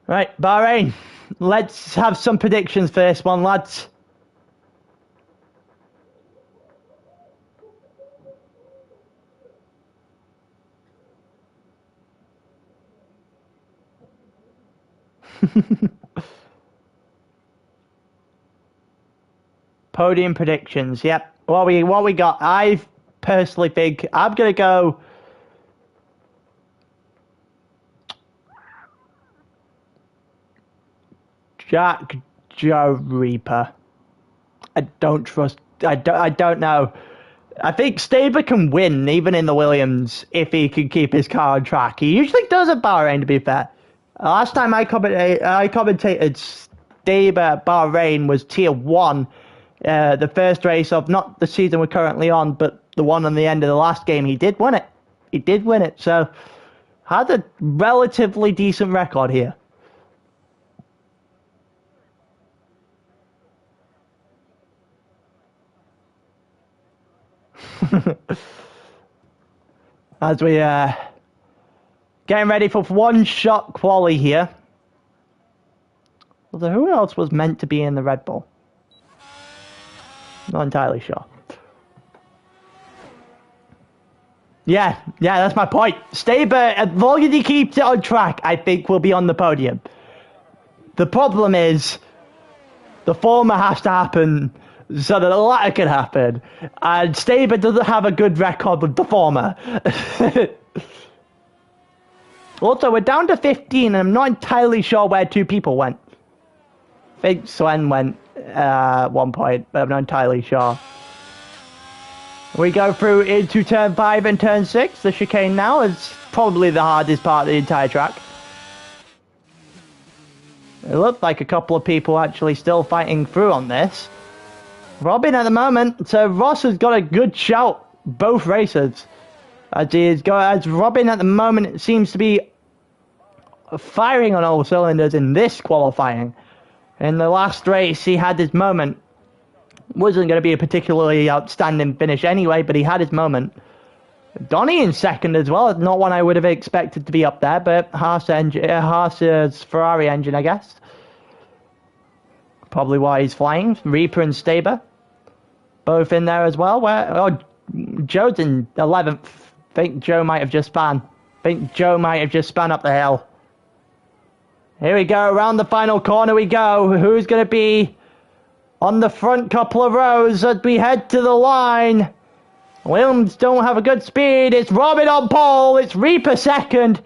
Right, Bahrain. Let's have some predictions for this one, lads. Podium predictions. Yep. What we got? I personally think I'm gonna go. Jack Joe Reaper. I don't trust. I don't know. I think Staber can win even in the Williams if he can keep his car on track. He usually does at Bahrain, to be fair. Last time I commentated Staber at Bahrain was Tier 1. The first race of not the season we're currently on, but the one on the end of the last game. He did win it. he did win it. So had a relatively decent record here. As we getting ready for one-shot quali here. Although who else was meant to be in the Red Bull? Not entirely sure. Yeah, that's my point. Staber, as long as he keeps it on track, I think we'll be on the podium. The problem is, the former has to happen so that the latter can happen. And Staber doesn't have a good record with the former. Also, we're down to 15, and I'm not entirely sure where two people went. I think Sven went at one point, but I'm not entirely sure. We go through into turn 5 and turn 6. The chicane now is probably the hardest part of the entire track. It looks like a couple of people actually still fighting through on this. Robin at the moment, so Ross has got a good shout both races. As Robin at the moment it seems to be firing on all cylinders in this qualifying. In the last race he had his moment. Wasn't going to be a particularly outstanding finish anyway, but he had his moment. Donny in second as well, not one I would have expected to be up there, but Haas's Ferrari engine, I guess. Probably why he's flying. Reaper and Staber, both in there as well. Joe's in 11th. I think Joe might have just spun. Up the hill. Here we go, around the final corner we go. Who's going to be on the front couple of rows as we head to the line? Williams don't have a good speed. It's Robin on pole. It's Reaper second.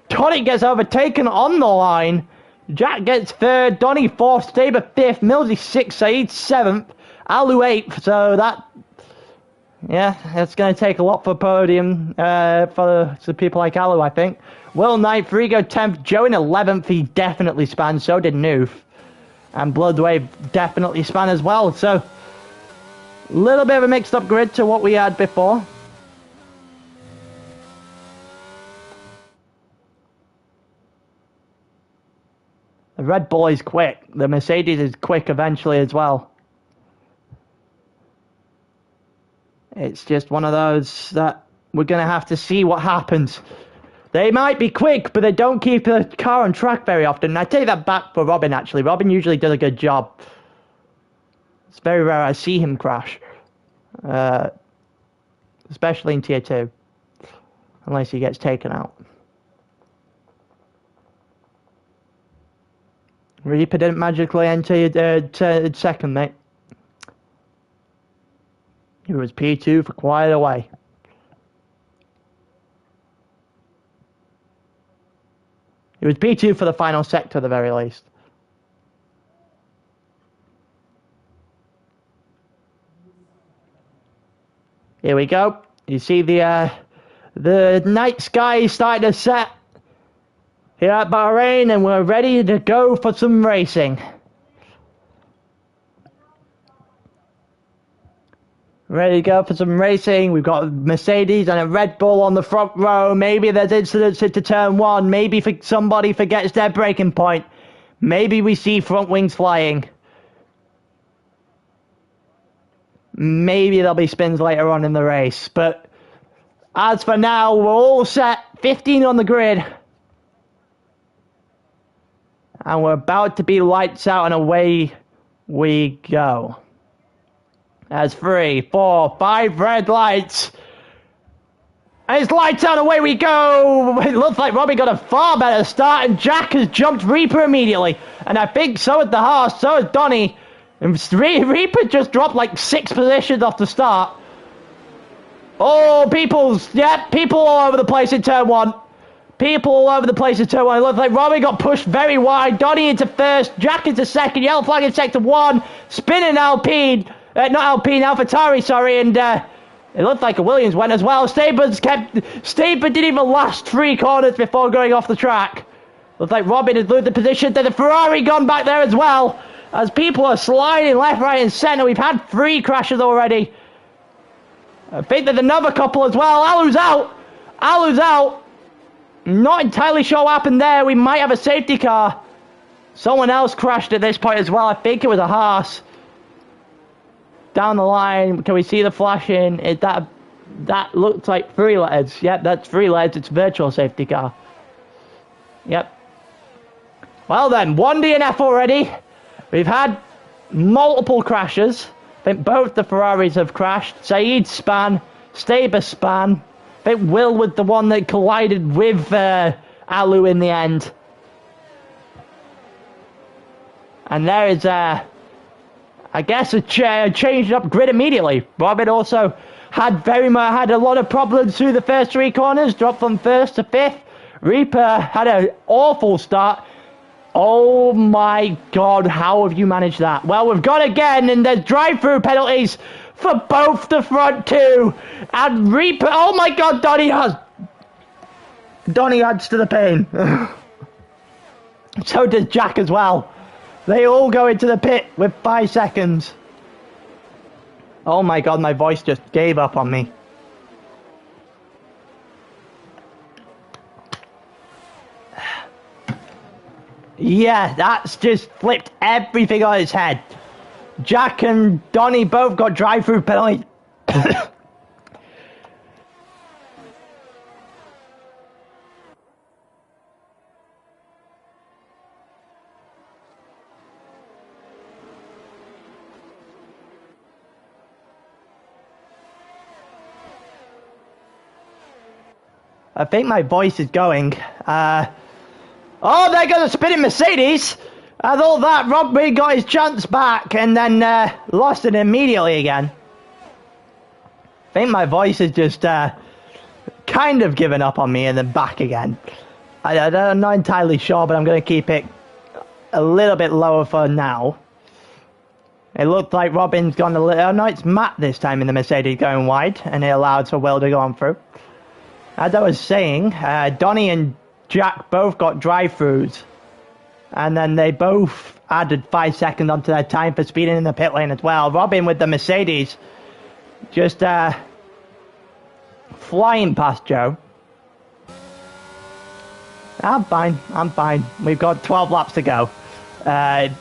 Donny gets overtaken on the line. Jack gets third. Donny fourth. Staber fifth. Millsy sixth. Saeed seventh. Alu eighth. So that's going to take a lot for podium for people like Alu, I think. Will ninth. Frigo 10th. Joe in 11th. He definitely spanned. So did Noof. And Bloodwave definitely span as well. So a little bit of a mixed up grid to what we had before. The Red Bull is quick. The Mercedes is quick eventually as well. It's just one of those that we're going to have to see what happens. They might be quick, but they don't keep the car on track very often. And I take that back for Robin, actually. Robin usually does a good job. It's very rare I see him crash. Especially in Tier 2. Unless he gets taken out. Reaper didn't magically enter second, mate. He was P2 for quite a way. He was P2 for the final sector at the very least. Here we go. You see the night sky starting to set here at Bahrain, and we're ready to go for some racing. Ready to go for some racing. We've got Mercedes and a Red Bull on the front row. Maybe there's incidents into turn 1. Maybe somebody forgets their braking point. Maybe we see front wings flying. Maybe there'll be spins later on in the race. But as for now, we're all set. 15 on the grid. And we're about to be lights out and away we go. As 3, 4, 5 red lights. And it's lights out, away we go. It looks like Robbie got a far better start, and Jack has jumped Reaper immediately. And I think so had the Haas, so has Donny. And Reaper just dropped like 6 positions off the start. Oh, people all over the place in turn 1. People all over the place in turn 1. It looks like Robbie got pushed very wide. Donny into first, Jack into second, yellow flag in sector 1. Spinning Alpine. Not Alpine, AlphaTauri, sorry, and it looked like a Williams went as well. Staber didn't even last 3 corners before going off the track. Looks like Robin has losing the position. There's a Ferrari gone back there as well. As people are sliding left, right, and centre. We've had 3 crashes already. I think there's another couple as well. Alu's out. Alu's out. Not entirely sure what happened there. We might have a safety car. Someone else crashed at this point as well. I think it was a Haas. Down the line, can we see the flashing? That looks like 3 letters. Yep, that's 3 letters. It's virtual safety car. Yep. Well then, 1 DNF already. We've had multiple crashes. I think both the Ferraris have crashed. Saeed span, Staber span. I think Will was the one that collided with Alu in the end. And there is, I guess, a changed up grid immediately. Robin also had a lot of problems through the first 3 corners, dropped from 1st to 5th. Reaper had an awful start. Oh my god, how have you managed that? Well, we've got again, and there's drive-through penalties for both the front 2. And Reaper, oh my god, Donny adds to the pain. So does Jack as well. They all go into the pit with 5 seconds. Oh my god, my voice just gave up on me. Yeah, that's just flipped everything on its head. Jack and Donny both got drive-through penalty. I think my voice is going. Oh, there goes a spinning Mercedes. I thought that Robbie got his chance back and then lost it immediately again. I think my voice is just kind of given up on me and then back again. I'm not entirely sure, but I'm going to keep it a little bit lower for now. It looked like Robin's gone a little... Oh, no, it's Matt this time in the Mercedes going wide, and it allowed for Will to go on through. As I was saying, Donny and Jack both got drive-throughs, and then they both added 5 seconds onto their time for speeding in the pit lane as well. Robin with the Mercedes just flying past Joe. I'm fine. We've got 12 laps to go. My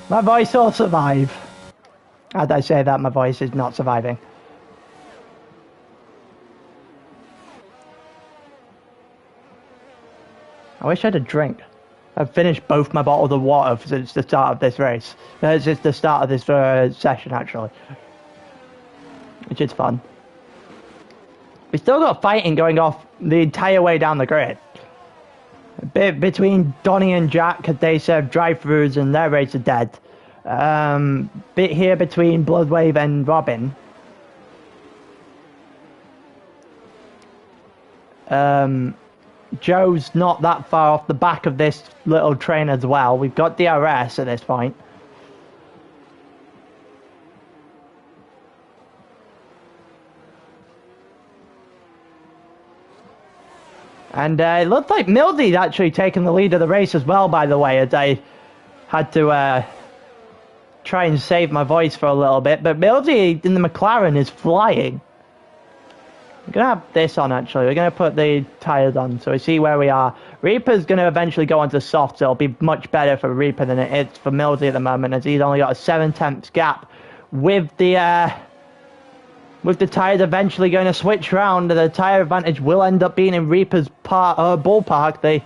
voice will survive. As I say that, my voice is not surviving. I wish I had a drink. I've finished both my bottles of water since the start of this race. Since the start of this session, actually. Which is fun. We still got fighting going off the entire way down the grid. A bit between Donny and Jack, because they serve drive-thrus and their race are dead. Bit here between Bloodwave and Robin. Joe's not that far off the back of this little train as well. We've got DRS at this point. And it looked like Mildy's actually taken the lead of the race as well, by the way, as I had to try and save my voice for a little bit. But Mildy in the McLaren is flying. We're going to have this on, actually. We're going to put the tyres on so we see where we are. Reaper's going to eventually go onto soft, so it'll be much better for Reaper than it is for Mildy at the moment, as he's only got a 7/10 gap with the tyres eventually going to switch round. The tyre advantage will end up being in Reaper's ballpark. The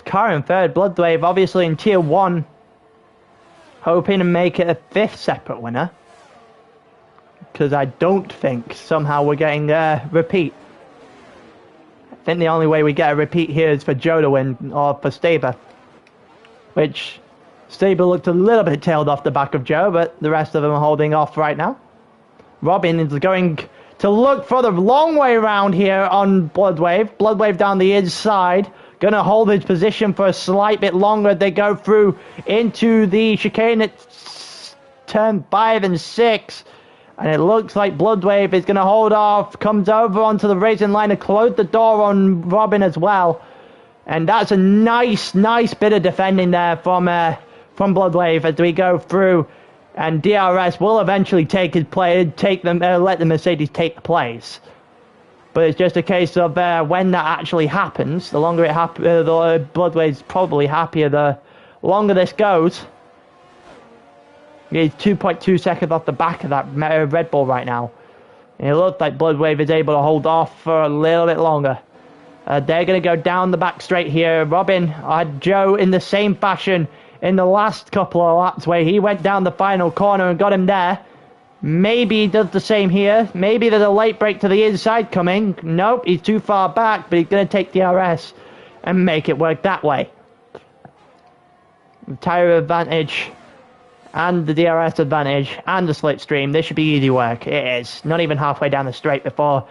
car in third, Bloodwave, obviously in Tier 1, hoping to make it a 5th separate winner. Because I don't think somehow we're getting a repeat. I think the only way we get a repeat here is for Joe to win, or for Staber. Which, Staber looked a little bit tailed off the back of Joe, but the rest of them are holding off right now. Robin is going to look for the long way around here on Bloodwave. Bloodwave down the inside. Going to hold his position for a slight bit longer. They go through into the chicane at turn 5 and 6. And it looks like Bloodwave is going to hold off. Comes over onto the racing line to close the door on Robin as well. And that's a nice bit of defending there from Bloodwave as we go through. and DRS will eventually take his play, let the Mercedes take the place. But it's just a case of when that actually happens. The longer it happens, the Bloodwave's probably happier the longer this goes. He's 2.2 seconds off the back of that Red Bull right now. And it looks like Bloodwave is able to hold off for a little bit longer. They're going to go down the back straight here. Robin had Joe in the same fashion in the last couple of laps where he went down the final corner and got him there. Maybe he does the same here. Maybe there's a late break to the inside coming. Nope, he's too far back, but he's going to take DRS and make it work that way. The tyre advantage and the DRS advantage and the slipstream. This should be easy work. It is. Not even halfway down the straight before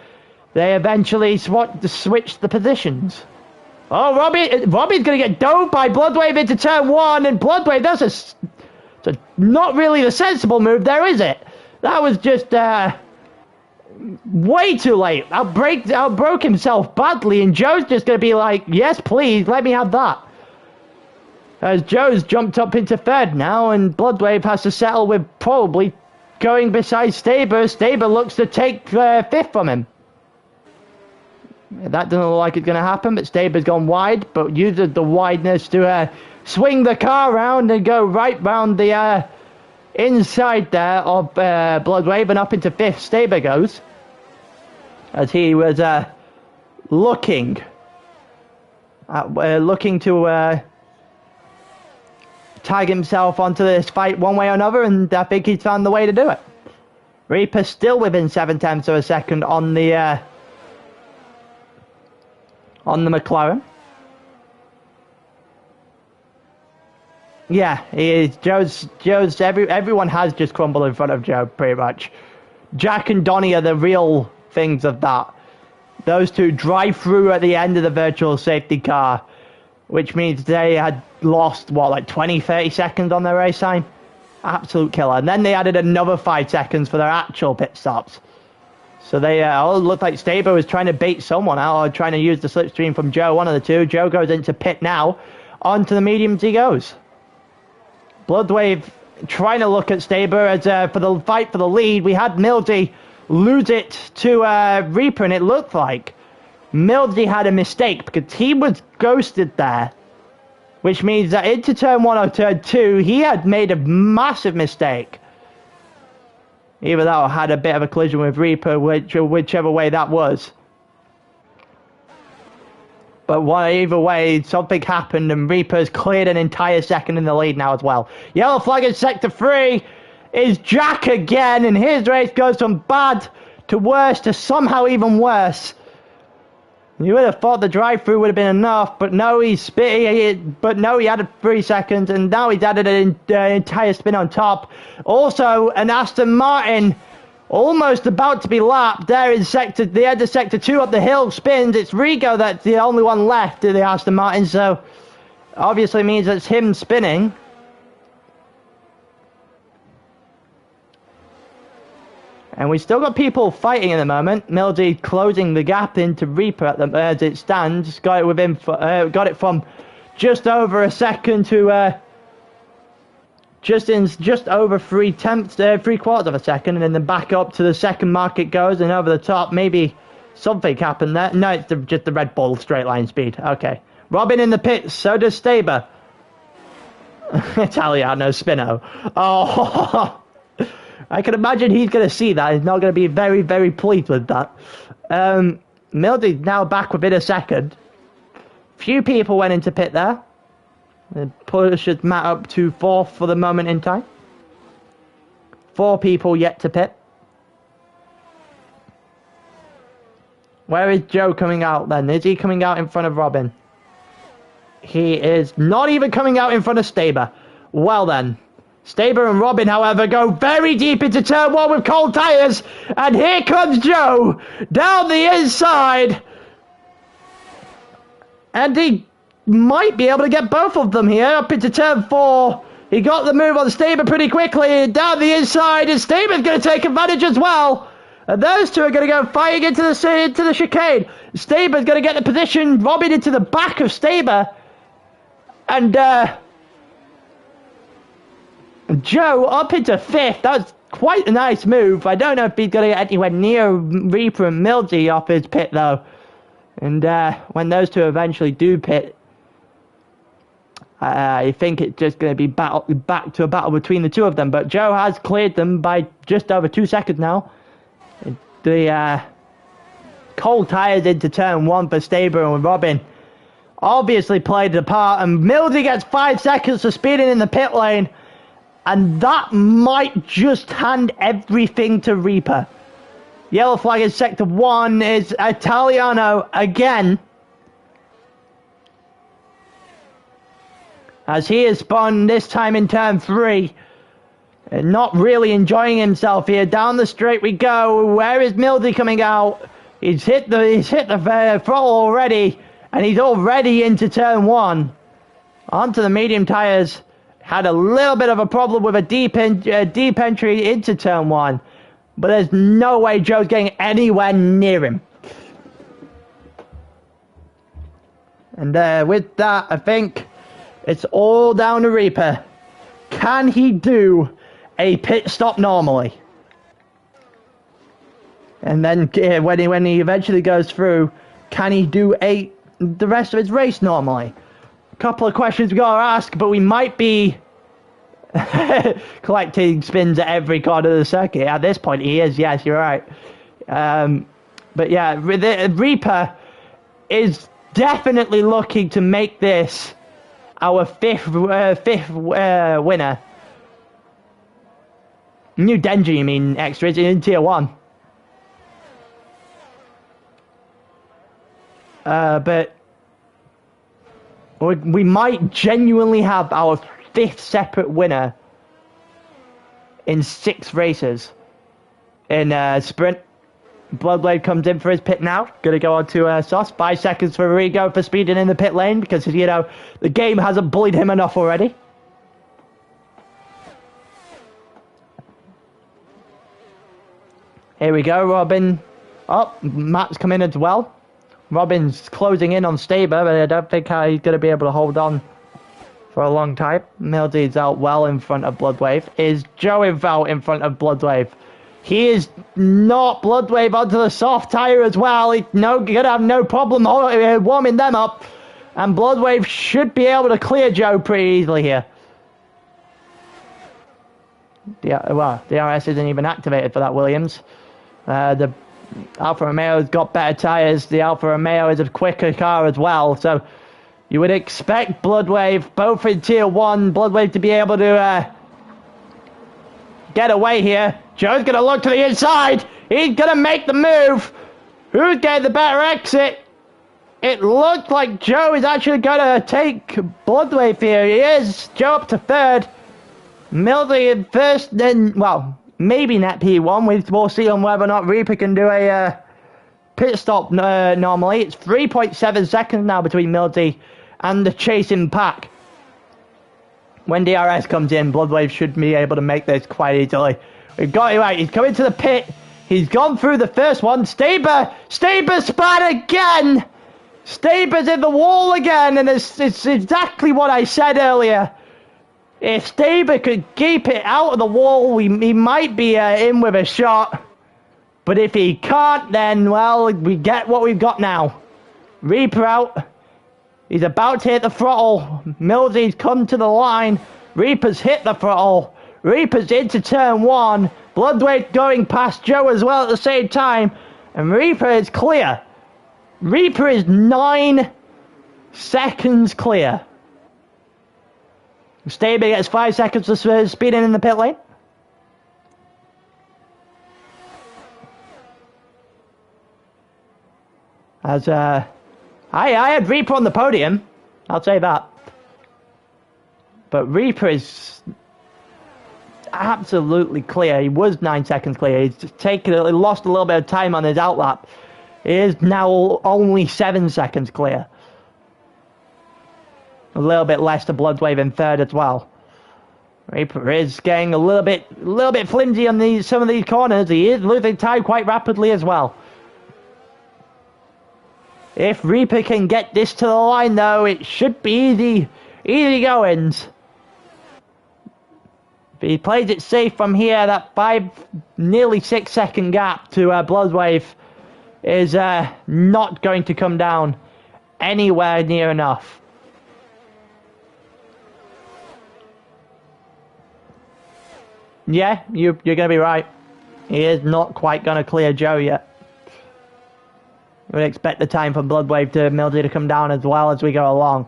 they eventually switch the positions. Oh, Robbie's going to get dove by Bloodwave into turn 1, and Bloodwave, that's not really the sensible move there, is it? That was just way too late. Outbroke himself badly, and Joe's just going to be like, yes, please, let me have that. As Joe's jumped up into third now, and Bloodwave has to settle with probably going beside Staber. Staber looks to take fifth from him. That doesn't look like it's going to happen, but Staber's gone wide, but uses the wideness to swing the car around and go right round the inside there of Bloodwave and up into fifth. Staber goes, as he was looking to tag himself onto this fight one way or another, and I think he's found the way to do it. Reaper still within 0.7 of a second on the McLaren. Yeah, he is. Joe's everyone has just crumbled in front of Joe, pretty much. Jack and Donnie are the real things of that. Those two drive through at the end of the virtual safety car, which means they had lost, what, like 20, 30 seconds on their race time? Absolute killer. And then they added another 5 seconds for their actual pit stops. So they all looked like Staber was trying to bait someone out, or trying to use the slipstream from Joe, one of the two. Joe goes into pit now. Onto the mediums he goes. Bloodwave trying to look at Staber as for the fight for the lead. We had Mildy lose it to Reaper, and it looked like Mildy had a mistake because he was ghosted there. Which means that into turn 1 or turn 2, he had made a massive mistake. Either that or had a bit of a collision with Reaper, whichever way that was. But either way, something happened, and Reaper's cleared an entire second in the lead now as well. Yellow flag in sector 3 is Jack again, and his race goes from bad to worse to somehow even worse. You would have thought the drive-through would have been enough, but no, he added 3 seconds, and now he's added an entire spin on top. Also, an Aston Martin almost about to be lapped there in the end of sector 2 up the hill spins. It's Rigo that's the only one left of the Aston Martin, so obviously means it's him spinning. And we still got people fighting at the moment. Mildy closing the gap into Reaper as it stands. Got it from just over a second to just over 3/4 of a second, and then back up to the second mark it goes, and over the top. Maybe something happened there. No, it's just the Red Bull straight line speed. Okay, Robin in the pits. So does Staber. Italiano Spino. Oh. I can imagine he's going to see that. He's not going to be very, very pleased with that. Mildy's now back within a second. Few people went into pit there. It pushes Matt up to 4th for the moment in time. 4 people yet to pit. Where is Joe coming out then? Is he coming out in front of Robin? He is not even coming out in front of Staber. Well then. Staber and Robin, however, go very deep into turn 1 with cold tyres. And here comes Joe down the inside. And he might be able to get both of them here up into turn 4. He got the move on Staber pretty quickly. Down the inside, and Staber's going to take advantage as well. And those two are going to go fighting into the chicane. Staber's going to get the position. Robin into the back of Staber. And Joe up into 5th. That was quite a nice move. I don't know if he's going to get anywhere near Reaper and Mildy off his pit, though. And when those two eventually do pit, I think it's just going to be back to a battle between the two of them. But Joe has cleared them by just over 2 seconds now. The cold tyres into turn 1 for Staber and Robin obviously played a part. And Mildy gets 5 seconds for speeding in the pit lane. And that might just hand everything to Reaper. Yellow flag in sector 1 is Italiano again, as he is spun this time in turn 3. And not really enjoying himself here. Down the straight we go. Where is Mildy coming out? He's hit the throttle already, and he's already into turn 1. Onto the medium tyres. Had a little bit of a problem with a deep entry into turn 1. But there's no way Joe's getting anywhere near him. And with that, I think it's all down to Reaper. Can he do a pit stop normally? And then when he eventually goes through, can he do the rest of his race normally? A couple of questions we got to ask, but we might be collecting spins at every corner of the circuit. At this point, he is. Yes, you're right. But yeah, Reaper is definitely looking to make this our fifth winner. New Denja, you mean, extras in tier 1. But we might genuinely have our 5th separate winner in 6 races. In sprint, Bloodblade comes in for his pit now. Gonna go on to Sauce. 5 seconds for Rigo for speeding in the pit lane because, you know, the game hasn't bullied him enough already. Here we go, Robin. Oh, Matt's come in as well. Robin's closing in on Staber, but I don't think he's going to be able to hold on for a long time. Mildy's out well in front of Bloodwave. Is Joe out in front of Bloodwave? He is not. Bloodwave onto the soft tyre as well. He's going to have no problem warming them up. And Bloodwave should be able to clear Joe pretty easily here. Well, the RS isn't even activated for that, Williams. The Alfa Romeo's got better tyres. The Alfa Romeo is a quicker car as well. So you would expect Bloodwave, both in tier 1, Bloodwave to be able to get away here. Joe's going to look to the inside. He's going to make the move. Who's getting the better exit? It looked like Joe is actually going to take Bloodwave here. He is. Joe up to 3rd. Mildy in 1st, then, well, maybe net P1. We'll see on whether or not Reaper can do a pit stop normally. It's 3.7 seconds now between Mildy and the chasing pack. When DRS comes in, Bloodwave should be able to make this quite easily. We've got it right. He's coming to the pit. He's gone through the first one. Staber spat again. Staber's in the wall again, and it's exactly what I said earlier. If Staber could keep it out of the wall, he might be in with a shot. But if he can't, then, well, we get what we've got now. Reaper out. He's about to hit the throttle. Mildy's come to the line. Reaper's hit the throttle. Reaper's into turn 1. Bloodwave going past Joe as well at the same time. And Reaper is clear. Reaper is 9 seconds clear. Staber gets 5 seconds for speeding in the pit lane. As I had Reaper on the podium, I'll say that. But Reaper is absolutely clear. He was 9 seconds clear. He's just lost a little bit of time on his outlap. He is now only 7 seconds clear. A little bit less to Bloodwave in 3rd as well. Reaper is getting a little bit flimsy on some of these corners. He is losing time quite rapidly as well. If Reaper can get this to the line, though, it should be easy goings. If he plays it safe from here, that nearly 6 second gap to Bloodwave is not going to come down anywhere near enough. Yeah, you're going to be right. He is not quite going to clear Joe yet. We expect the time for Bloodwave to Mildy to come down as well as we go along.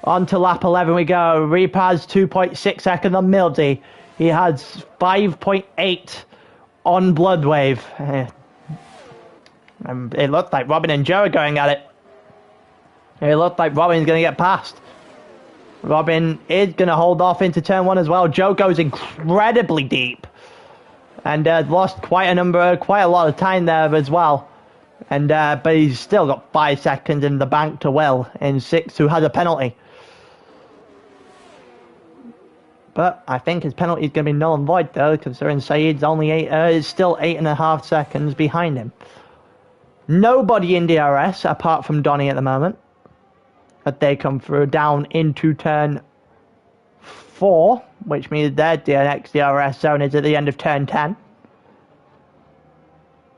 On to lap 11 we go. Reaper has 2.6 seconds on Mildy. He has 5.8 on Bloodwave. It looked like Robin and Joe are going at it. It looked like Robin's going to get past. Robin is going to hold off into turn 1 as well. Joe goes incredibly deep. And lost quite a lot of time there as well. And but he's still got 5 seconds in the bank to Will in 6th, who has a penalty. But I think his penalty is going to be null and void though, considering Saeed's only is still 8.5 seconds behind him. Nobody in DRS apart from Donny at the moment. But they come through down into turn 4, which means their next DRS zone is at the end of turn 10.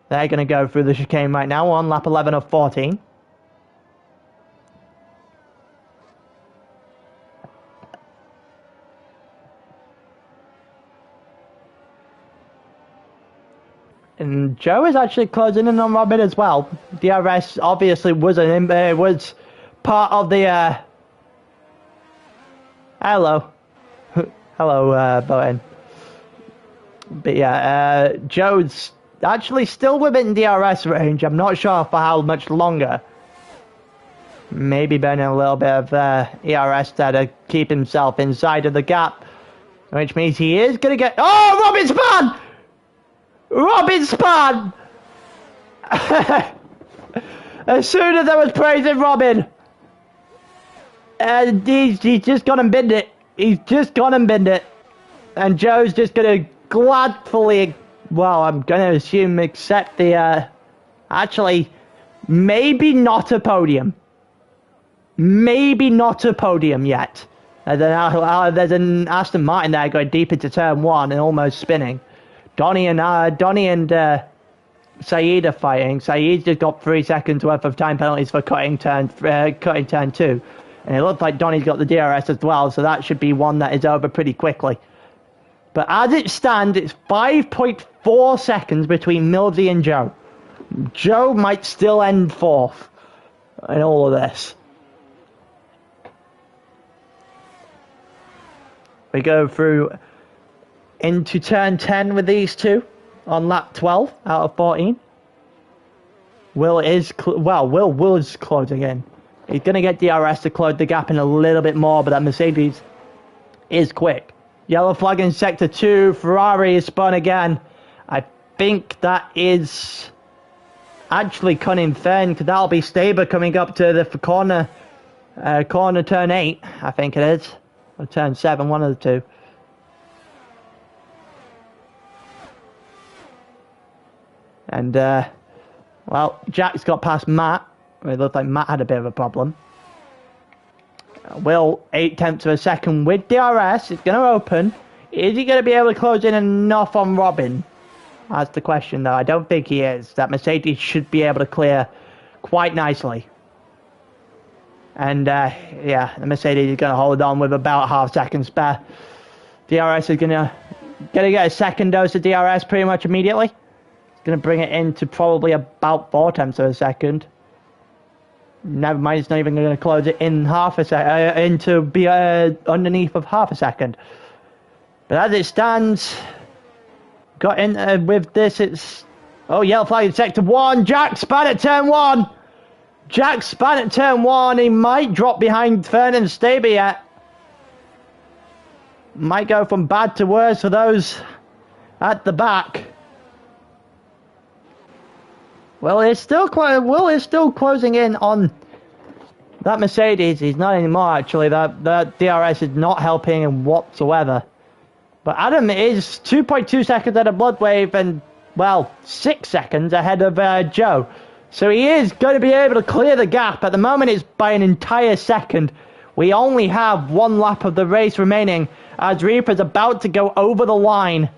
They're going to go through the chicane right now on lap 11 of 14. And Joe is actually closing in on Robin as well. DRS obviously was part of the hello Bowen. But yeah, Joe's actually still within DRS range. I'm not sure for how much longer. Maybe burning a little bit of ERS there to keep himself inside of the gap, which means he is gonna get. Oh, Robin spun! Robin spun! As soon as I was praising Robin, he's just gone and binned it. He's just gone and binned it. And Joe's just going to gladly, well, I'm going to assume accept the, actually, maybe not a podium. Maybe not a podium yet. There's an Aston Martin there going deep into turn 1 and almost spinning. Donny and Saeed are fighting. Saeed's just got 3 seconds worth of time penalties for cutting turn 2. And it looks like Donny's got the DRS as well, so that should be one that is over pretty quickly. But as it stands, it's 5.4 seconds between Mildy and Joe. Joe might still end 4th in all of this. We go through into turn 10 with these two on lap 12 out of 14. Will was closing in. He's going to get DRS to close the gap in a little bit more, but that Mercedes is quick. Yellow flag in sector 2. Ferrari is spun again. I think that is actually Cunning Fern, because that'll be Staber coming up to the corner turn 8, I think it is. Or turn 7, one of the two. And, well, Jack's got past Matt. It looked like Matt had a bit of a problem. Will, 0.8 of a second with DRS. It's going to open. Is he going to be able to close in enough on Robin? That's the question, though. I don't think he is. That Mercedes should be able to clear quite nicely. And, yeah, the Mercedes is going to hold on with about half second spare. DRS is going to get a second dose of DRS pretty much immediately. It's going to bring it into probably about 0.4 of a second. Never mind, it's not even going to close it in half a second, into be underneath of half a second. But as it stands, got in with this, it's... Oh, yellow flag in sector 1. Jack span at turn 1. Jack span at turn 1. He might drop behind Fern and Staber yet. Might go from bad to worse for those at the back. Well, Will is still closing in on that Mercedes. He's not anymore, actually. That DRS is not helping him whatsoever. But Adam is 2.2 seconds ahead of Bloodwave and, well, 6 seconds ahead of Joe. So he is going to be able to clear the gap. At the moment, it's by an entire second. We only have 1 lap of the race remaining. as Reaper's about to go over the line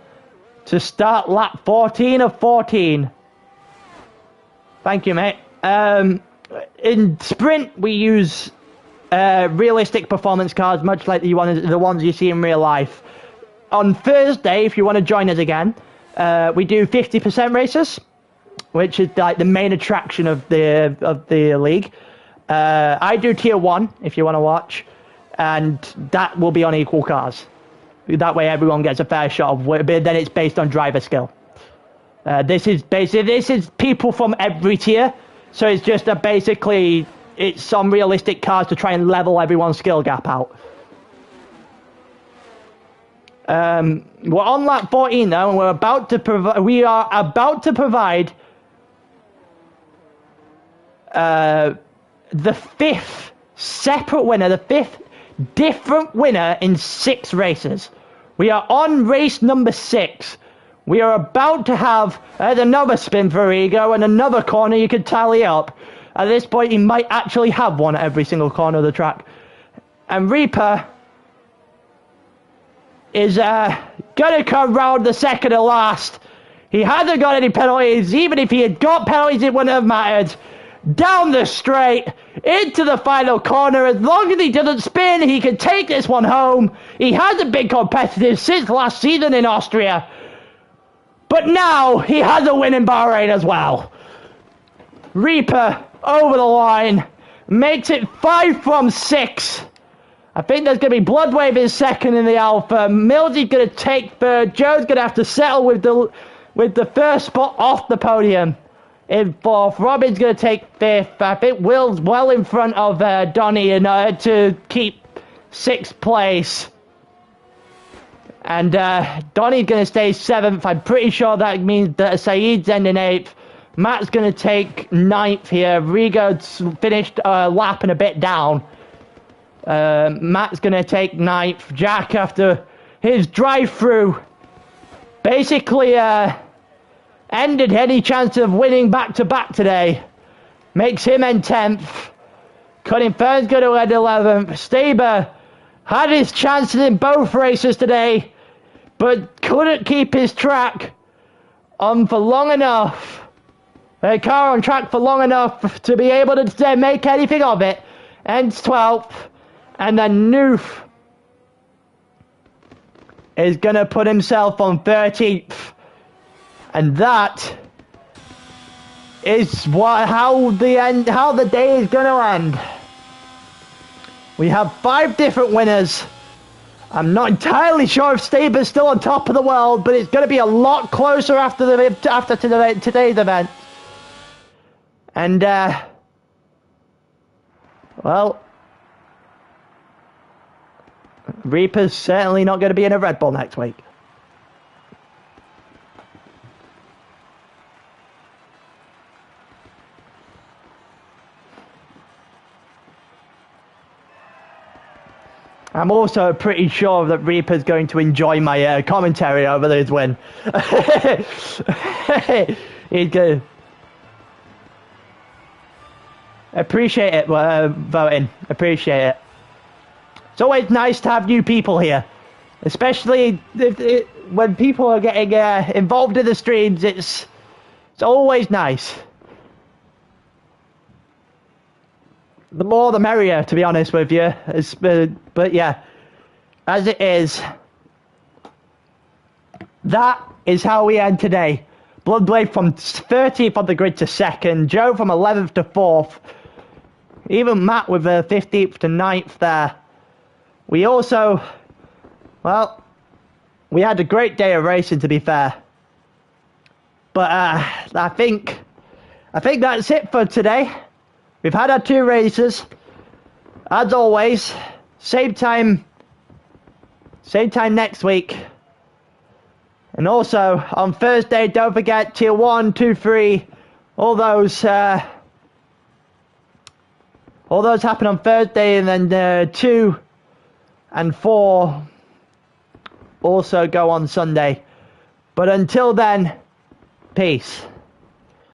to start lap 14 of 14. Thank you, mate. In sprint, we use realistic performance cars, much like the ones you see in real life. On Thursday, if you want to join us again, we do 50% races, which is like the main attraction of the league. I do tier 1 if you want to watch, and that will be on equal cars. That way everyone gets a fair shot of it, but then it's based on driver skill. This is people from every tier, so it's just basically it's some realistic cars to try and level everyone's skill gap out. We're on lap 14 now, and we are about to provide the 5th separate winner, the 5th different winner in 6 races. We are on race number 6. We are about to have another spin for Ego and another corner you could tally up. At this point, he might actually have one at every single corner of the track. And Reaper is gonna come round the second to last. He hasn't got any penalties. Even if he had got penalties, it wouldn't have mattered. Down the straight, into the final corner. As long as he doesn't spin, he can take this one home. He hasn't been competitive since last season in Austria. But now, he has a win in Bahrain as well. Reaper, over the line, makes it 5 from 6. I think there's going to be Bloodwave in second in the Alpha. Millsy's going to take third. Joe's going to have to settle with the first spot off the podium. In fourth, Robin's going to take fifth. I think Will's well in front of Donny in order to keep 6th place. And Donny's going to stay 7th. I'm pretty sure that means that Saeed's ending 8th. Matt's going to take 9th here. Rigo's finished a lap and a bit down. Matt's going to take 9th. Jack, after his drive-through, basically ended any chance of winning back-to-back today. Makes him end 10th. Cutting Fern's going to end 11th. Staber had his chances in both races today, but couldn't keep his track on for long enough. A car on track for long enough to be able to make anything of it. Ends 12th. And then Noof is going to put himself on 13th. And that is how the day is going to end. We have 5 different winners. I'm not entirely sure if Staber's still on top of the world, but it's going to be a lot closer after today's event. And well, Reaper's certainly not going to be in a Red Bull next week. I'm also pretty sure that Reaper's going to enjoy my commentary over his win. He's good. Appreciate it, voting. Appreciate it. It's always nice to have new people here, especially when people are getting involved in the streams. It's always nice. The more the merrier, to be honest with you. But yeah, as it is, that is how we end today. Bloodblade from 13th on the grid to 2nd. Joe from 11th to 4th. Even Matt with 15th to 9th there. We also, well, we had a great day of racing, to be fair. But I think that's it for today. We've had our 2 races. As always, same time next week. And also, on Thursday, don't forget, Tier 1, 2, 3, all those happen on Thursday, and then 2 and 4 also go on Sunday. But until then, peace.